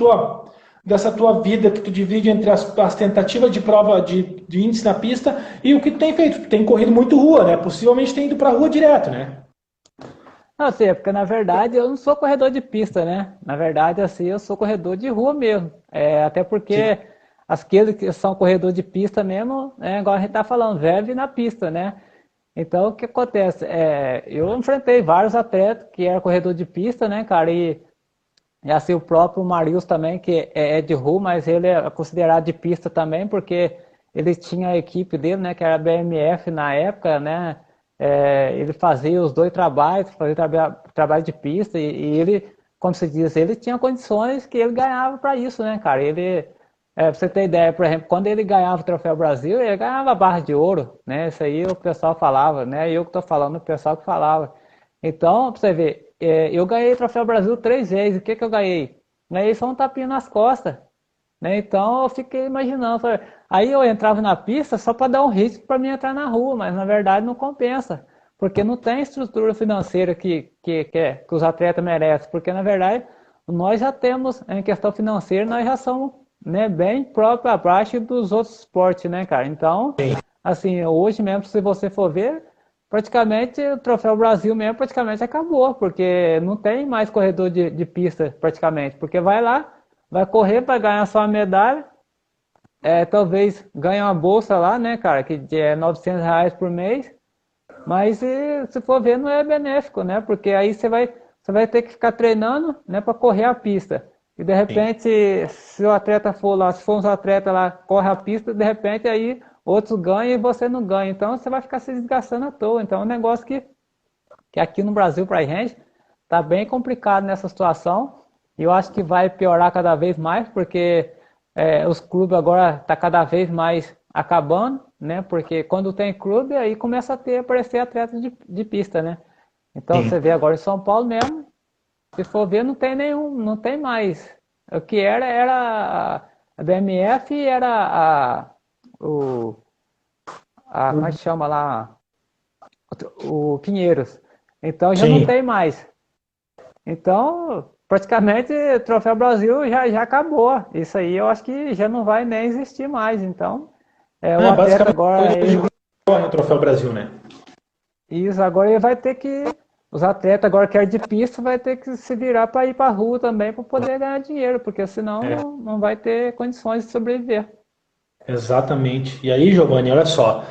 tua vida que tu divide entre as tentativas de prova de índice na pista e o que tu tem feito. Tu tem corrido muito rua, né? Possivelmente tem ido pra rua direto, né? Não, assim, é porque na verdade eu não sou corredor de pista, né? Na verdade, assim, eu sou corredor de rua mesmo. Até porque Sim. aqueles que são corredor de pista mesmo, igual a gente tá falando, vive na pista, né? Então, o que acontece? Eu enfrentei vários atletas que eram corredor de pista, né, cara? E assim, o próprio Marius também, que é de rua, mas ele é considerado de pista também, porque ele tinha a equipe dele, né, que era a BMF na época, né? Ele fazia os dois trabalhos, fazia trabalho de pista, e ele, como se diz, ele tinha condições que ele ganhava para isso, né, cara? Pra você ter ideia, por exemplo, quando ele ganhava o Troféu Brasil, ele ganhava barra de ouro, né? Isso aí o pessoal falava, né? Eu que estou falando, o pessoal que falava. Então, pra você ver, eu ganhei o Troféu Brasil 3 vezes. O que eu ganhei? Ganhei só um tapinha nas costas, né? Então eu fiquei imaginando. Aí eu entrava na pista só para dar um risco para mim entrar na rua, mas na verdade não compensa, porque não tem estrutura financeira que os atletas merecem, porque na verdade nós já temos, em questão financeira, nós já somos, né, bem próprio abaixo dos outros esportes, né, cara? Então, assim, hoje mesmo, se você for ver, praticamente o Troféu Brasil mesmo praticamente acabou, porque não tem mais corredor de pista praticamente, porque vai lá, vai correr para ganhar só a medalha, talvez ganhe uma bolsa lá, né, cara, que é R$ 900 por mês, mas se for ver não é benéfico, né, porque aí você vai ter que ficar treinando, né, para correr a pista. E de repente, se o atleta for lá, se for uns atletas lá, corre a pista, de repente aí outros ganham e você não ganha. Então você vai ficar se desgastando à toa. Então é um negócio que aqui no Brasil, pra gente, tá bem complicado nessa situação. E eu acho que vai piorar cada vez mais, porque os clubes agora tá cada vez mais acabando, né? Porque quando tem clube, aí começa a aparecer atletas de pista, né? Então você vê agora em São Paulo mesmo, se for ver, não tem nenhum, não tem mais. O que era a BMF, era como é que chama lá? O Pinheiros. Então já não tem mais. Então, praticamente, o Troféu Brasil já acabou. Isso aí eu acho que já não vai nem existir mais. Então, o atleta agora... o Troféu Brasil, né? Isso, agora ele vai ter que... Os atletas agora que é de pista vai ter que se virar para ir para a rua também para poder ganhar dinheiro, porque senão não vai ter condições de sobreviver. Exatamente. E aí, Giovanni, olha só.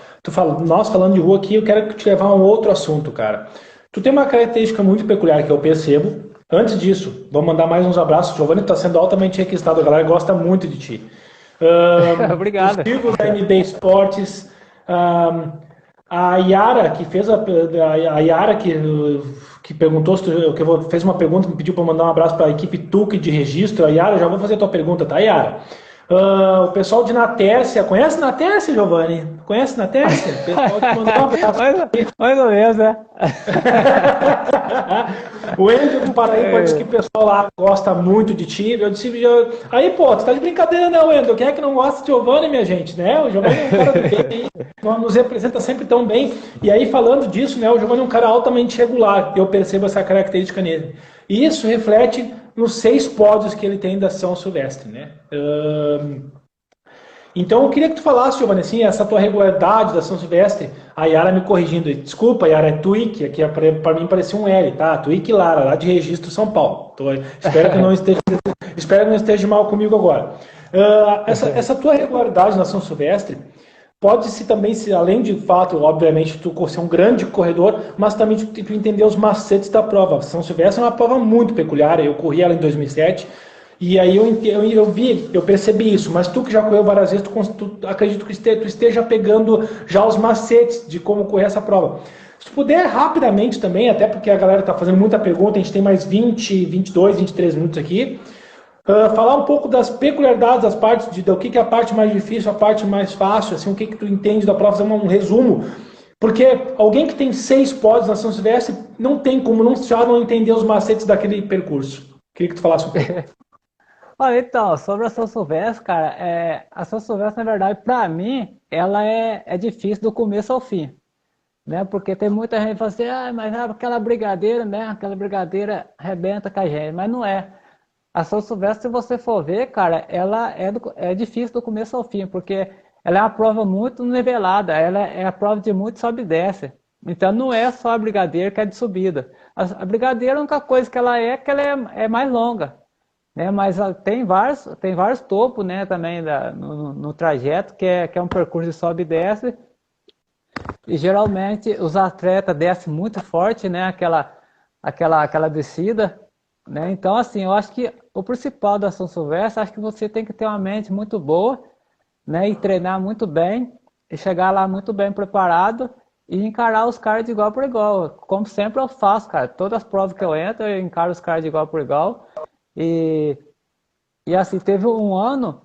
Nós falando de rua aqui, eu quero te levar a um outro assunto, cara. Tu tem uma característica muito peculiar que eu percebo, Antes disso, vou mandar mais uns abraços. Giovanni está sendo altamente requisitado, a galera gosta muito de ti. Os Obrigado. amigos da NB Esportes, a Yara, que fez a Yara que perguntou, fez uma pergunta, me pediu para mandar um abraço para a equipe TUC de registro. A Yara, já vou fazer a tua pergunta, tá, Yara? O pessoal de Natércia, conhece Natércia, Giovanni? Conhece Natércia? O pessoal te mandou um abraço. Mais ou menos, né? O Wendel do Paraíba disse que o pessoal lá gosta muito de ti. Eu disse, aí, pô, tu tá de brincadeira, né, Wendel? Quem é que não gosta de Giovanni, minha gente, né? O Giovanni é um cara do bem, nos representa sempre tão bem. E aí, falando disso, né, o Giovanni é um cara altamente regular. Eu percebo essa característica nele. E isso reflete nos 6 pódios que ele tem da São Silvestre, né? Então eu queria que tu falasse, Giovanni, assim, essa tua regularidade da São Silvestre. A Yara me corrigindo, desculpa, Yara, é Twig, aqui para mim parecia um L, tá? Twig Lara, lá de Registro São Paulo. Espero que não esteja mal comigo agora. Essa tua regularidade na São Silvestre pode-se também, além de fato, obviamente, tu ser um grande corredor, mas também tu entender os macetes da prova. A São Silvestre é uma prova muito peculiar, eu corri ela em 2007, e aí eu percebi isso, mas tu que já correu várias vezes, acredito que tu esteja pegando já os macetes de como correr essa prova. Se tu puder rapidamente também, até porque a galera está fazendo muita pergunta, a gente tem mais 20, 22, 23 minutos aqui, falar um pouco das peculiaridades, das partes, do que é a parte mais difícil, a parte mais fácil, assim, o que tu entende da prova, fazer um resumo. Porque alguém que tem 6 pódios na São Silvestre não tem como já não entender os macetes daquele percurso. Queria que tu falasse um pouco. Olha, então, sobre a São Silvestre, cara, a São Silvestre, na verdade, para mim, ela é difícil do começo ao fim, né? Porque tem muita gente que fala assim, mas aquela brigadeira, né? Aquela brigadeira arrebenta com a gente, mas não é. A São Silvestre, se você for ver, cara, ela é difícil do começo ao fim, porque ela é uma prova muito nivelada, ela é a prova de muito sobe e desce. Então não é só a brigadeira que é de subida. A brigadeira, a única coisa que ela é mais longa, né? Mas tem vários topos, né, também no trajeto, que é um percurso de sobe e desce. E geralmente os atletas descem muito forte, né, aquela descida, né? Então, assim, eu acho que o principal da São Silvestre, acho que você tem que ter uma mente muito boa, né, e treinar muito bem, e chegar lá muito bem preparado, e encarar os caras de igual por igual. Como sempre eu faço, cara. Todas as provas que eu entro, eu encaro os caras de igual por igual. E assim, teve um ano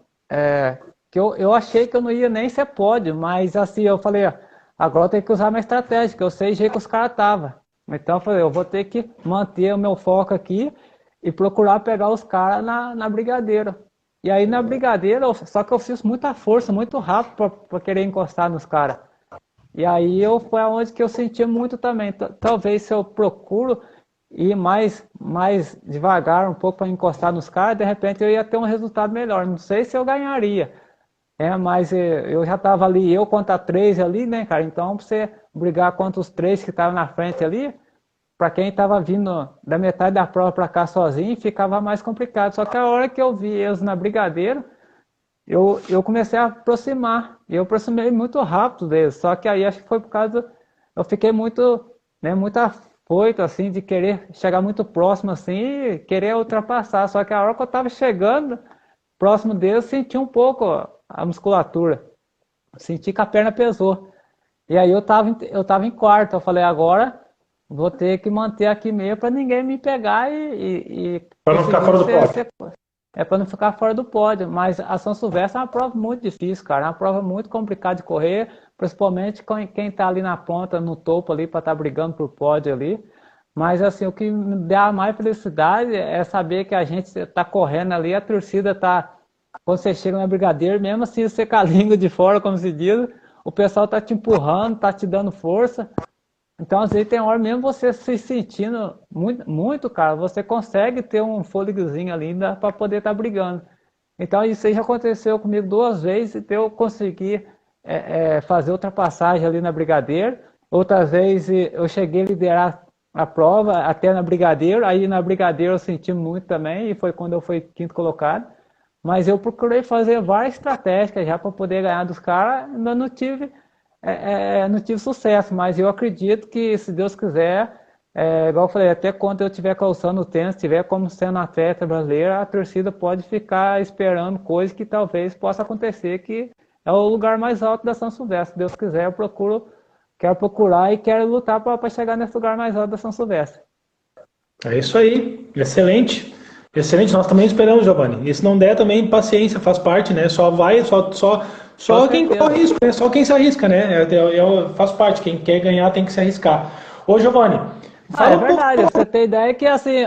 que eu achei que eu não ia nem ser pódio, mas assim, eu falei, agora eu tenho que usar minha estratégia, que eu sei o jeito que os caras estavam. Então eu falei, eu vou ter que manter o meu foco aqui e procurar pegar os caras na brigadeira. E aí na brigadeira, só que eu fiz muita força, muito rápido para querer encostar nos caras. E aí foi aonde que eu senti muito também. Talvez se eu procuro ir mais devagar um pouco para encostar nos caras, de repente eu ia ter um resultado melhor. Não sei se eu ganharia. Mas eu já estava ali, eu contra 3 ali, né, cara? Então, para você brigar contra os 3 que estavam na frente ali, para quem estava vindo da metade da prova para cá sozinho, ficava mais complicado. Só que a hora que eu vi eles na brigadeira, eu comecei a aproximar. E eu aproximei muito rápido deles. Só que aí acho que foi por causa... Eu fiquei muito afoito, assim, de querer chegar muito próximo, assim, e querer ultrapassar. Só que a hora que eu estava chegando próximo deles, eu senti um pouco a musculatura. Senti que a perna pesou. E aí eu tava em quarto. Eu falei, agora vou ter que manter aqui meio para ninguém me pegar para não ficar fora do pódio. Para não ficar fora do pódio. Mas a São Silvestre é uma prova muito difícil, cara. É uma prova muito complicada de correr, principalmente quem está ali na ponta, no topo ali, para estar brigando por pódio ali. Mas assim, o que me dá mais felicidade é saber que a gente está correndo ali, a torcida está... Quando você chega na brigadeira, mesmo assim você com a língua de fora, como se diz, o pessoal está te empurrando, está te dando força. Então, às vezes, tem hora mesmo você se sentindo muito, cara, você consegue ter um fôlegozinho ali para poder estar brigando. Então, isso aí já aconteceu comigo 2 vezes, e eu consegui fazer ultrapassagem ali na brigadeira. Outras vezes, eu cheguei a liderar a prova até na brigadeira, aí na brigadeira eu senti muito também, e foi quando eu fui 5º colocado. Mas eu procurei fazer várias estratégias já para poder ganhar dos caras, ainda não tive sucesso, mas eu acredito que, se Deus quiser, igual eu falei, até quando eu estiver calçando o tênis, tiver como sendo atleta brasileira, a torcida pode ficar esperando coisas que talvez possa acontecer, que é o lugar mais alto da São Silvestre. Se Deus quiser, quero procurar e quero lutar para chegar nesse lugar mais alto da São Silvestre. É isso aí, excelente. Excelente, nós também esperamos, Giovanni. E se não der também, paciência, faz parte, né? Só quem corre risco, né? Só quem se arrisca, né? Faz parte, quem quer ganhar tem que se arriscar. Ô, Giovanni, é verdade, você tem ideia que assim,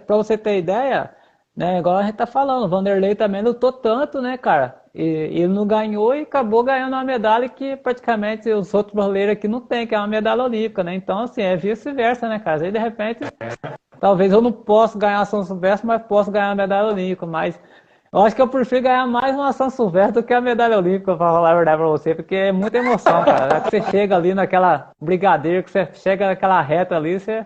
pra você ter ideia, né, igual a gente tá falando, o Vanderlei também lutou tanto, né, cara? E ele não ganhou e acabou ganhando uma medalha que praticamente os outros brasileiros aqui não tem, que é uma medalha olímpica, né? Então, assim, é vice-versa, né, cara? Aí, de repente, talvez eu não possa ganhar a São Silvestre, mas posso ganhar a medalha olímpica, mas eu acho que eu prefiro ganhar mais uma São Silvestre do que a medalha olímpica, pra falar a verdade pra você, porque é muita emoção, cara. Você chega ali naquela brigadeiro, que você chega naquela reta ali, você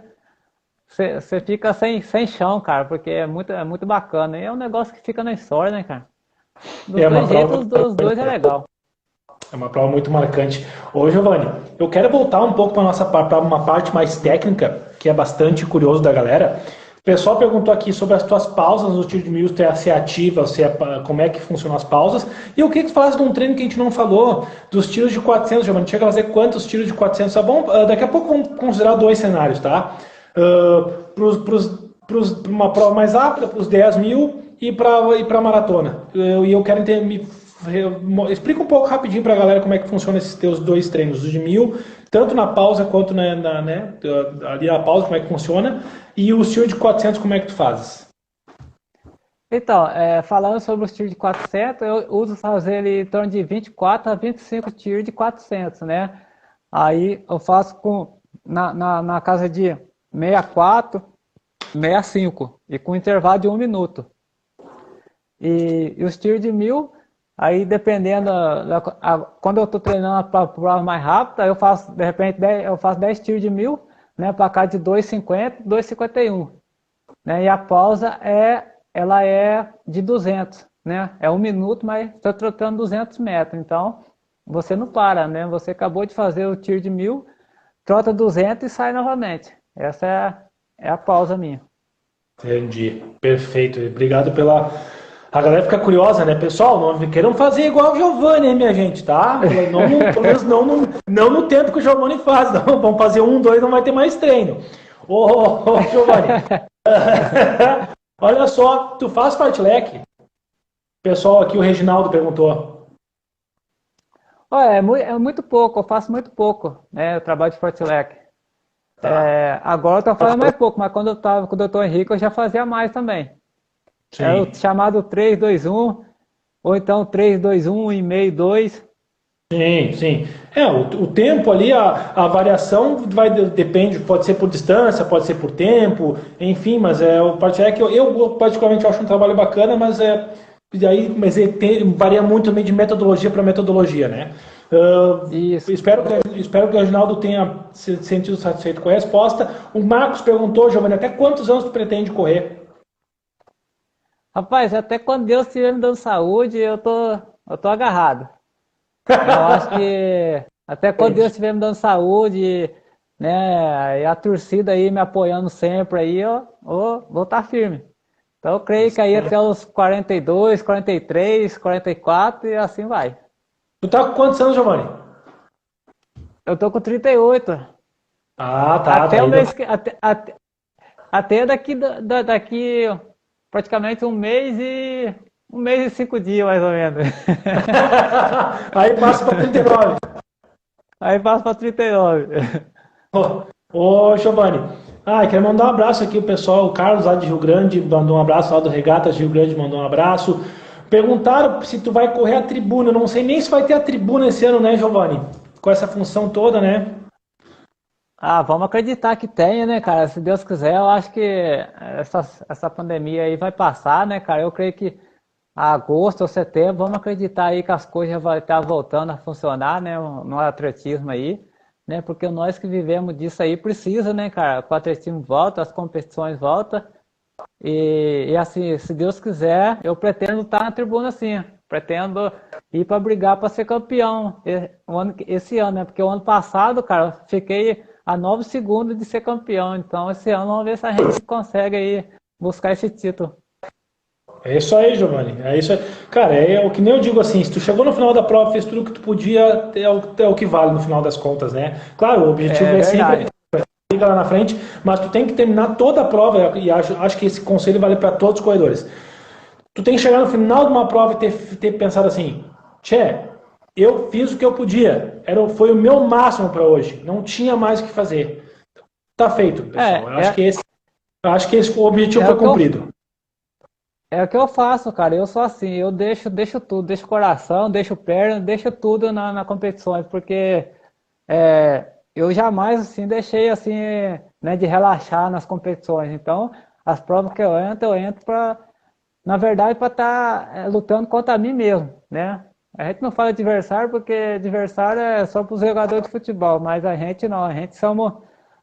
fica sem chão, cara, porque é muito bacana. E é um negócio que fica na história, né, cara? Dos dois jeitos, dos dois é legal. É uma prova muito marcante. Ô, Giovanni, eu quero voltar um pouco para uma parte mais técnica, que é bastante curioso da galera. O pessoal perguntou aqui sobre as tuas pausas no tiro de 1000, se é ativa, como é que funcionam as pausas. E eu queria que tu falasse de um treino que a gente não falou, dos tiros de 400, Giovanni. Chega a fazer quantos tiros de 400? Tá bom? Daqui a pouco vamos considerar dois cenários, tá? Para uma prova mais rápida, para os 10 mil e para a maratona. Eu quero entender, explica um pouco rapidinho para a galera como é que funciona esses teus dois treinos, os de 1000, tanto na pausa quanto ali a pausa, como é que funciona, e o tiro de 400, como é que tu fazes? Então, falando sobre os tiros de 400, eu uso fazer ele em torno de 24 a 25 tiros de 400, né? Aí eu faço na casa de 64, 65 e com intervalo de 1 minuto. E os tiros de 1000, aí dependendo, quando eu estou treinando para prova mais rápida, eu faço, de repente, 10 tiros de 1000, né, para cá de 2,50, 2,51. Né, e a pausa ela é de 200, né? É 1 minuto, mas estou trotando 200 metros. Então, você não para, né? Você acabou de fazer o tiro de 1000, trota 200 e sai novamente. Essa é a pausa minha. Entendi. Perfeito. Obrigado pela... A galera fica curiosa, né? Pessoal, não queiram fazer igual o Giovanni, hein, minha gente, tá? Pelo menos não no tempo que o Giovanni faz. Não. Vamos fazer 1, 2, não vai ter mais treino. Ô, Giovanni. Olha só, tu faz fartlek? Pessoal aqui, o Reginaldo perguntou. É muito pouco, eu faço muito pouco, né? Eu trabalho de fartlek. Tá. Agora eu tô fazendo mais pouco, mas quando eu tava com o Dr. Henrique eu já fazia mais também. Sim. É o chamado 3-2-1, ou então 3-2-1 e meio 2. Sim. O tempo ali, a variação depende, pode ser por distância, pode ser por tempo, enfim, mas o fartlek eu particularmente acho um trabalho bacana, mas varia muito também de metodologia para metodologia, né? Espero que o Reginaldo tenha se sentido satisfeito com a resposta. O Marcos perguntou, Giovanni, até quantos anos tu pretende correr? Rapaz, até quando Deus estiver me dando saúde, eu tô agarrado. Eu acho que até quando Deus estiver me dando saúde, né, e a torcida aí me apoiando sempre aí, eu vou estar firme. Então eu creio que aí até os 42, 43, 44 e assim vai. Tu tá com quantos anos, Giovanni? Eu tô com 38. Ah, tá. Até daqui praticamente 1 mês e 5 dias, mais ou menos. Aí passa para 39. Aí passa para 39. Ô, Giovanni. Quero mandar um abraço aqui o pessoal. O Carlos lá de Rio Grande mandou um abraço, lá do Regatas de Rio Grande mandou um abraço. Perguntaram se tu vai correr a tribuna. Eu não sei nem se vai ter a tribuna esse ano, né, Giovanni? Com essa função toda, né? Vamos acreditar que tenha, né, cara? Se Deus quiser, eu acho que essa pandemia aí vai passar, né, cara? Eu creio que agosto ou setembro, vamos acreditar aí que as coisas vão estar voltando a funcionar, né, no atletismo aí, né? Porque nós que vivemos disso aí precisa, né, cara? O atletismo volta, as competições voltam. E assim, se Deus quiser, eu pretendo estar na tribuna sim. Pretendo ir para brigar para ser campeão esse ano, né? Porque o ano passado, cara, fiquei a 9 segundos de ser campeão. Então, esse ano, vamos ver se a gente consegue aí buscar esse título. É isso aí, Giovanni. É isso aí. Cara, é o que nem eu digo assim, se tu chegou no final da prova, fez tudo o que tu podia, é o que vale no final das contas, né? Claro, o objetivo É é sempre verdade. ficar lá na frente, mas tu tem que terminar toda a prova, e acho que esse conselho vale para todos os corredores. Tu tem que chegar no final de uma prova e ter pensado assim, tchê, eu fiz o que eu podia, foi o meu máximo para hoje, não tinha mais o que fazer. Tá feito, pessoal. É, é, Eu acho que esse o objetivo é foi o que eu, cumprido. é o que eu faço, cara. Eu sou assim, eu deixo tudo, deixo coração, deixo perna, deixo tudo na competições, porque eu jamais assim deixei assim, né, de relaxar nas competições. Então, as provas que eu entro para, na verdade, para estar lutando contra mim mesmo, né? A gente não fala adversário porque adversário é só para os jogadores de futebol, mas a gente não, a gente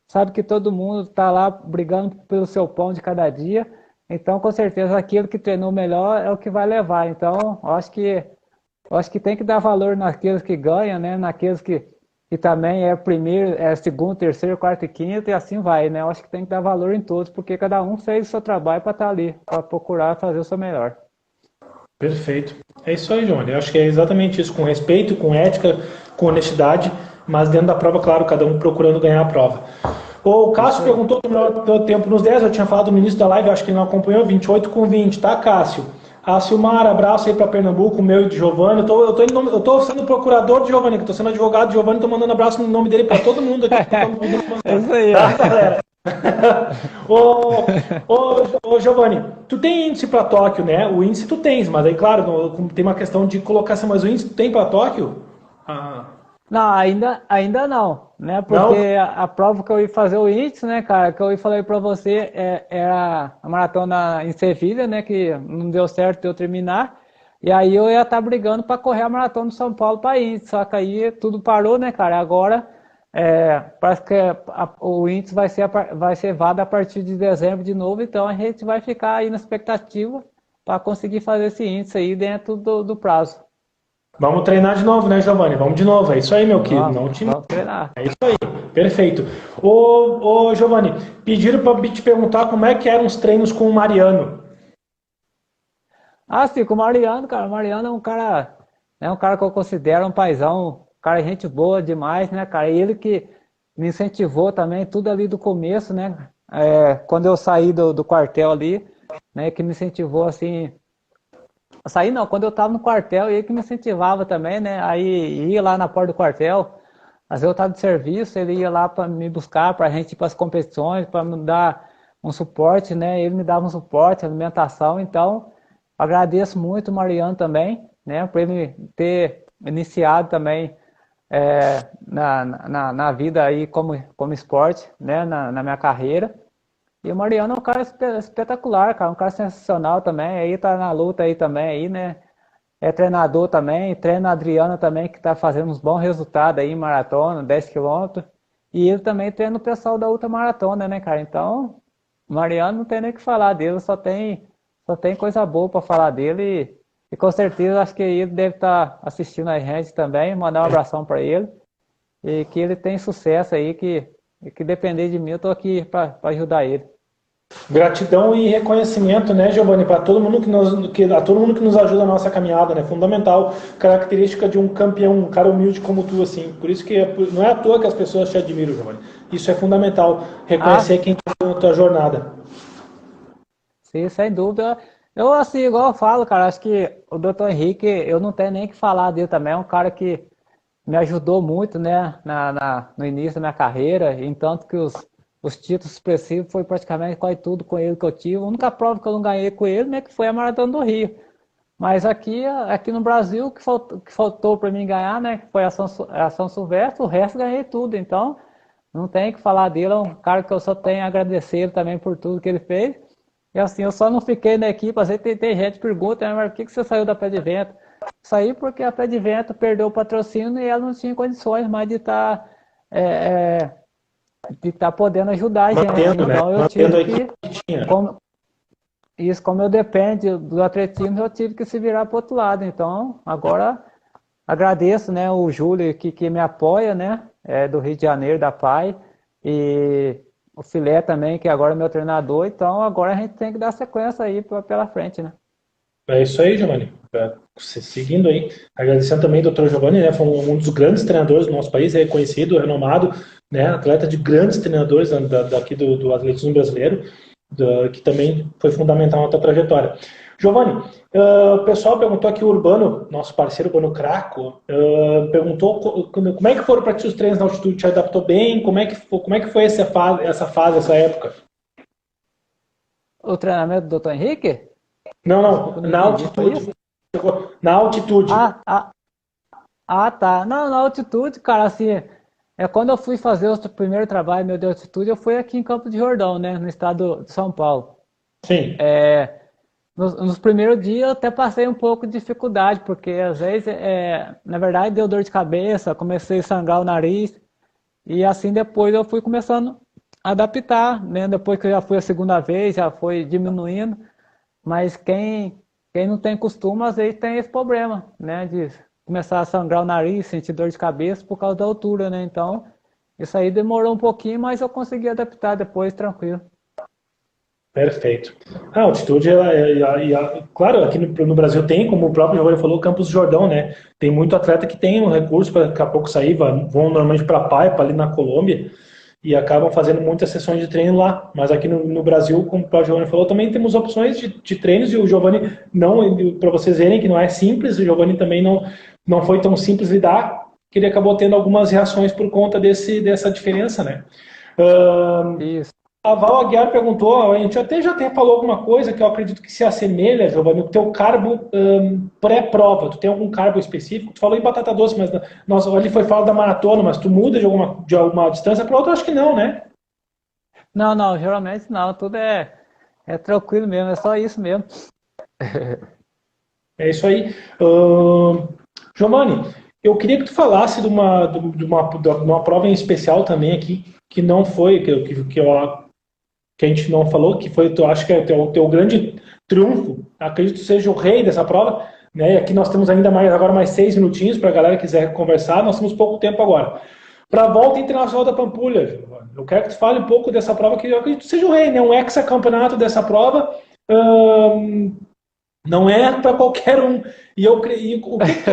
sabe que todo mundo está lá brigando pelo seu pão de cada dia. Então, com certeza, aquilo que treinou melhor é o que vai levar. Então, eu acho que tem que dar valor naqueles que ganham, né? Naqueles que também é primeiro, é segundo, terceiro, quarto e quinto, e assim vai, né? Eu acho que tem que dar valor em todos, porque cada um fez o seu trabalho para estar ali, para procurar fazer o seu melhor. Perfeito. É isso aí, João. Eu acho que é exatamente isso, com respeito, com ética, com honestidade, mas dentro da prova, claro, cada um procurando ganhar a prova. O Isso Cássio aí. perguntou o meu tempo nos 10, eu tinha falado no início da live, acho que ele não acompanhou, 28,20, tá, Cássio? A Silmar, abraço aí para Pernambuco, meu e de Giovanni. Eu tô sendo procurador de Giovanni, eu tô sendo advogado de Giovanni, tô mandando abraço no nome dele para todo mundo aqui. É isso aí, Tá, ó. galera? Ô, Giovanni, tu tem índice para Tóquio, né? O índice tu tens, mas aí, claro, tem uma questão de colocação, mas o índice tu tem para Tóquio? Ah, Não, ainda não, né? Porque não? a prova que eu ia fazer o índice, né, cara, que eu falei pra você, era a maratona em Sevilha, né, que não deu certo de eu terminar. E aí eu ia estar brigando para correr a maratona de São Paulo para índice, só que aí tudo parou, né, cara? Agora parece que o índice vai ser válido a partir de dezembro de novo, então a gente vai ficar aí na expectativa para conseguir fazer esse índice aí dentro do prazo. Vamos treinar de novo, né, Giovanni? Vamos de novo. É isso aí, meu querido. Não te... Vamos treinar. É isso aí. Perfeito. Giovanni, pediram para te perguntar como é que eram os treinos com o Mariano. Ah, sim, com o Mariano, cara. O Mariano é um cara que eu considero um paizão, um cara gente boa demais, né, cara? E ele que me incentivou também, tudo ali do começo, né? Quando eu saí do quartel ali, né, que me incentivou assim. Saí não, quando eu tava no quartel, ele que me incentivava também, né? Aí ia lá na porta do quartel, às vezes eu tava de serviço, ele ia lá para me buscar, para a gente ir para as competições, para me dar um suporte, né? Ele me dava um suporte, alimentação, então agradeço muito o Mariano também, né? Por ele ter iniciado também na vida aí como esporte, né? Na minha carreira. E o Mariano é um cara espetacular, cara, um cara sensacional também, aí tá na luta aí também, aí, né? É treinador também, treina a Adriana também, que tá fazendo uns bons resultados aí em maratona, 10 quilômetros. E ele também treina o pessoal da ultramaratona, né, cara? Então, o Mariano não tem nem o que falar dele, só tem coisa boa para falar dele. E com certeza acho que ele deve estar assistindo a gente também, mandar um abração para ele. E que ele tem sucesso aí, que depender de mim, eu tô aqui para ajudar ele. Gratidão e reconhecimento, né, Giovanni, para todo mundo a todo mundo que nos ajuda na nossa caminhada, né? Fundamental, característica de um campeão, um cara humilde como tu, assim. Por isso que não é à toa que as pessoas te admiram, Giovanni. Isso é fundamental, Ah, reconhecer quem está na tua jornada. sim, sem dúvida. Eu, assim, igual eu falo, cara, acho que o Dr. Henrique, eu não tenho nem que falar dele também, é um cara que me ajudou muito, né, no início da minha carreira, em tanto que os títulos expressivos foi praticamente quase tudo com ele que eu tive. A única prova que eu não ganhei com ele, né, que foi a Maratona do Rio. Mas aqui no Brasil, o que faltou para mim ganhar, né, que foi a São Silvestre, o resto ganhei tudo. Então, não tem que falar dele, é um cara que eu só tenho a agradecer ele também por tudo que ele fez. E assim, eu só não fiquei na equipe, às vezes tem gente que pergunta, né, mas por que você saiu da Pé de Vento? Saí porque a Pé de Vento perdeu o patrocínio e ela não tinha condições mais de estar podendo ajudar a gente. Mantendo, né? Então eu Mantendo tive a equipe que, que tinha. como, como eu dependo do atletismo, eu tive que se virar para o outro lado. Então agora agradeço, né, o Júlio que me apoia, né, do Rio de Janeiro, da PAI. E o Filé também, que agora é meu treinador, então agora a gente tem que dar sequência aí pela frente, né? É isso aí, Giovanni. Seguindo aí, agradecendo também ao Dr. Giovanni, né, foi um dos grandes treinadores do nosso país, é reconhecido, renomado, né, atleta de grandes treinadores daqui do atletismo brasileiro, que também foi fundamental na tua trajetória. Giovanni, o pessoal perguntou aqui, o Urbano, nosso parceiro Urbano Craco, perguntou como é que foram para ti os treinos na altitude, te adaptou bem? Como é que foi essa fase, essa época? O treinamento do Dr. Henrique? Não, Desculpa, não, não na entendi. Foi altitude. isso? Na altitude. Ah, ah, tá. Não, na altitude, cara, assim, quando eu fui fazer o primeiro trabalho meu de altitude, eu fui aqui em Campo de Jordão, né, no estado de São Paulo. Sim. Nos primeiros dias eu até passei um pouco de dificuldade, porque às vezes, na verdade, deu dor de cabeça, comecei a sangrar o nariz, e assim depois eu fui começando a adaptar, né? Depois que eu já fui a segunda vez, já foi diminuindo, mas quem não tem costume, às vezes tem esse problema, né? De começar a sangrar o nariz, sentir dor de cabeça por causa da altura, né? Então, isso aí demorou um pouquinho, mas eu consegui adaptar depois, tranquilo. Perfeito. A altitude, claro, aqui no Brasil tem, como o próprio Giovanni falou, Campos do Jordão, né? Tem muito atleta que tem um recurso para daqui a pouco sair, vão normalmente para Paipa, ali na Colômbia, e acabam fazendo muitas sessões de treino lá. Mas aqui no Brasil, como o próprio Giovanni falou, também temos opções de treinos, e o Giovanni, não, para vocês verem que não é simples, o Giovanni também não foi tão simples lidar, que ele acabou tendo algumas reações por conta dessa diferença, né? Isso. A Val Aguiar perguntou, a gente até já falou alguma coisa que eu acredito que se assemelha, Giovanni, o teu carbo pré-prova. Tu tem algum carbo específico? Tu falou em batata doce, mas nossa, ali foi falar da maratona, mas tu muda de alguma distância para outra? Acho que não, né? Não, não, geralmente não, tudo é tranquilo mesmo, é só isso mesmo. É isso aí. Giovanni, eu queria que tu falasse de uma prova em especial também aqui, que não foi, que a gente não falou, que foi, eu acho que é o teu grande triunfo, acredito que seja o rei dessa prova, né? E aqui nós temos ainda agora mais 6 minutinhos para a galera que quiser conversar, nós temos pouco tempo agora. Para a volta internacional da Pampulha, eu quero que tu fale um pouco dessa prova, que eu acredito que seja o rei, né? Um hexacampeonato dessa prova, não é para qualquer um. E eu creio,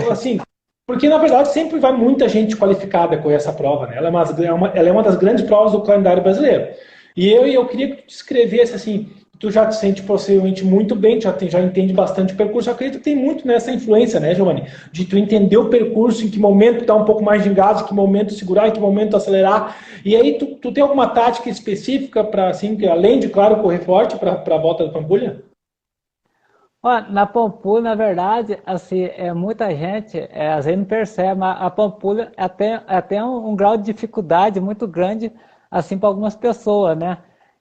assim, porque na verdade sempre vai muita gente qualificada com essa prova, né? Ela é uma das grandes provas do calendário brasileiro. E eu queria que tu descrevesse assim, tu já te sente possivelmente muito bem, já entende bastante o percurso. Eu acredito que tem muito nessa influência, né, Giovanni? De tu entender o percurso, em que momento dar um pouco mais de gás, em que momento segurar, em que momento acelerar. E aí tu tem alguma tática específica para, assim, além de, claro, correr forte para a volta da Pampulha? Ó, na Pampulha, na verdade, assim, muita gente às vezes não percebe, mas a Pampulha tem um grau de dificuldade muito grande assim para algumas pessoas, né?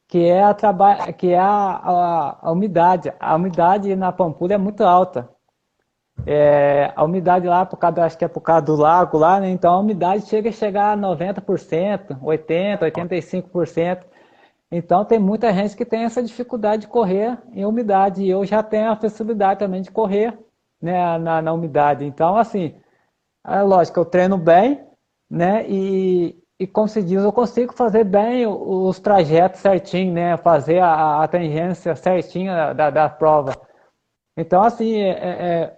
Que é a umidade. A umidade na Pampulha é muito alta. A umidade lá, acho que é por causa do lago lá, né? Então a umidade chega a chegar a 90%, 80%, 85%. Então tem muita gente que tem essa dificuldade de correr em umidade. E eu já tenho a facilidade também de correr, né, na umidade. Então, assim, é lógico, eu treino bem, né? E como se diz, eu consigo fazer bem os trajetos certinho, né? Fazer a tangência certinha da prova. Então, assim,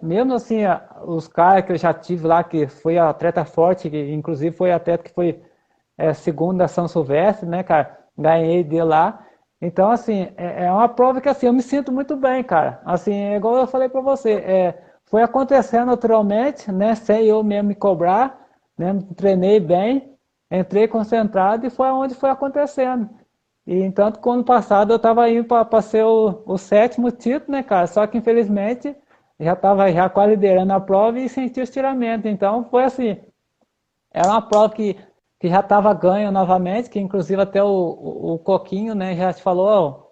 mesmo assim, os caras que eu já tive lá, que foi atleta forte, que inclusive foi atleta que foi segundo da São Silvestre, né, cara? Ganhei de lá. Então, assim, é uma prova que assim, eu me sinto muito bem, cara. Assim, é igual eu falei pra você, foi acontecendo naturalmente, né? Sem eu mesmo me cobrar, né? Treinei bem, entrei concentrado e foi onde foi acontecendo. E entanto, que ano passado eu estava indo para ser o sétimo título, né, cara? Só que infelizmente já estava já quase liderando a prova e senti o estiramento. Então foi assim, era uma prova que já estava ganho novamente, que inclusive até o Coquinho, né, já te falou, ó,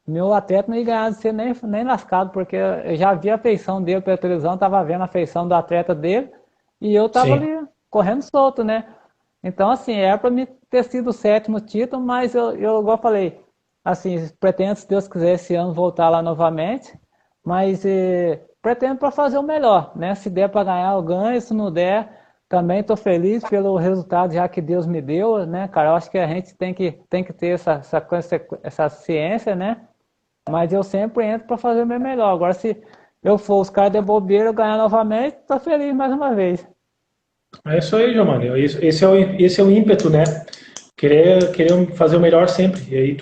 meu atleta não ia ganhar de ser nem lascado, porque eu já vi a feição dele pela televisão, estava vendo a feição do atleta dele, e eu estava Sim. ali correndo solto, né? Então, assim, era para mim ter sido o sétimo título, mas igual eu falei, assim, pretendo, se Deus quiser, esse ano voltar lá novamente, mas pretendo para fazer o melhor, né? Se der para ganhar, eu ganho, se não der, Também estou feliz pelo resultado já que Deus me deu, né, cara? Eu acho que a gente tem que ter essa ciência, né? Mas eu sempre entro para fazer o meu melhor. Agora, se eu for os caras de bobeira ganhar novamente, estou feliz mais uma vez. É isso aí, Giovanni. Esse é o ímpeto, né? Querer fazer o melhor sempre. E aí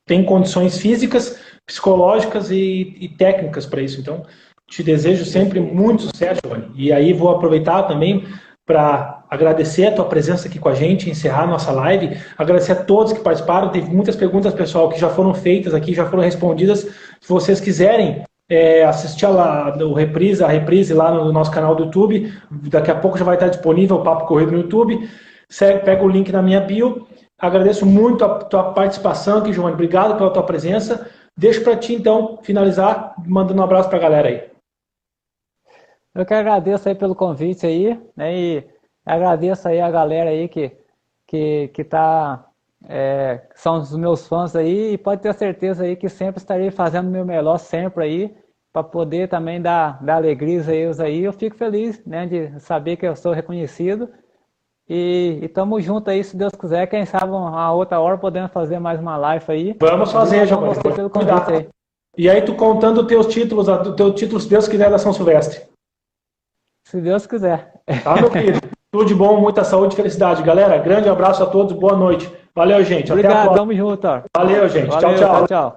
tem condições físicas, psicológicas e técnicas para isso. Então, te desejo sempre muito sucesso, Giovanni. E aí vou aproveitar também para agradecer a tua presença aqui com a gente, encerrar a nossa live, agradecer a todos que participaram. Teve muitas perguntas, pessoal, que já foram feitas aqui, já foram respondidas. Se vocês quiserem assistir a reprise lá no nosso canal do YouTube, daqui a pouco já vai estar disponível o Papo Corrido no YouTube. Pega o link na minha bio. Agradeço muito a tua participação aqui, Giovanni. Obrigado pela tua presença. Deixo para ti, então, finalizar, mandando um abraço para a galera aí. Eu que agradeço aí pelo convite aí, né, e agradeço aí a galera aí que são os meus fãs aí, e pode ter certeza aí que sempre estarei fazendo o meu melhor sempre aí, para poder também dar alegrias a eles aí. Eu fico feliz, né, de saber que eu sou reconhecido, e tamo junto aí, se Deus quiser, quem sabe uma outra hora podemos fazer mais uma live aí. Vamos fazer, Giovanni. Você pelo convite aí. E aí tu contando os teus títulos, se Deus quiser, da São Silvestre. Se Deus quiser. Tá, meu querido? Tudo de bom, muita saúde e felicidade. Galera, grande abraço a todos, boa noite. Valeu, gente. Obrigado, tamo junto. Valeu, gente. Valeu, tchau. Tchau.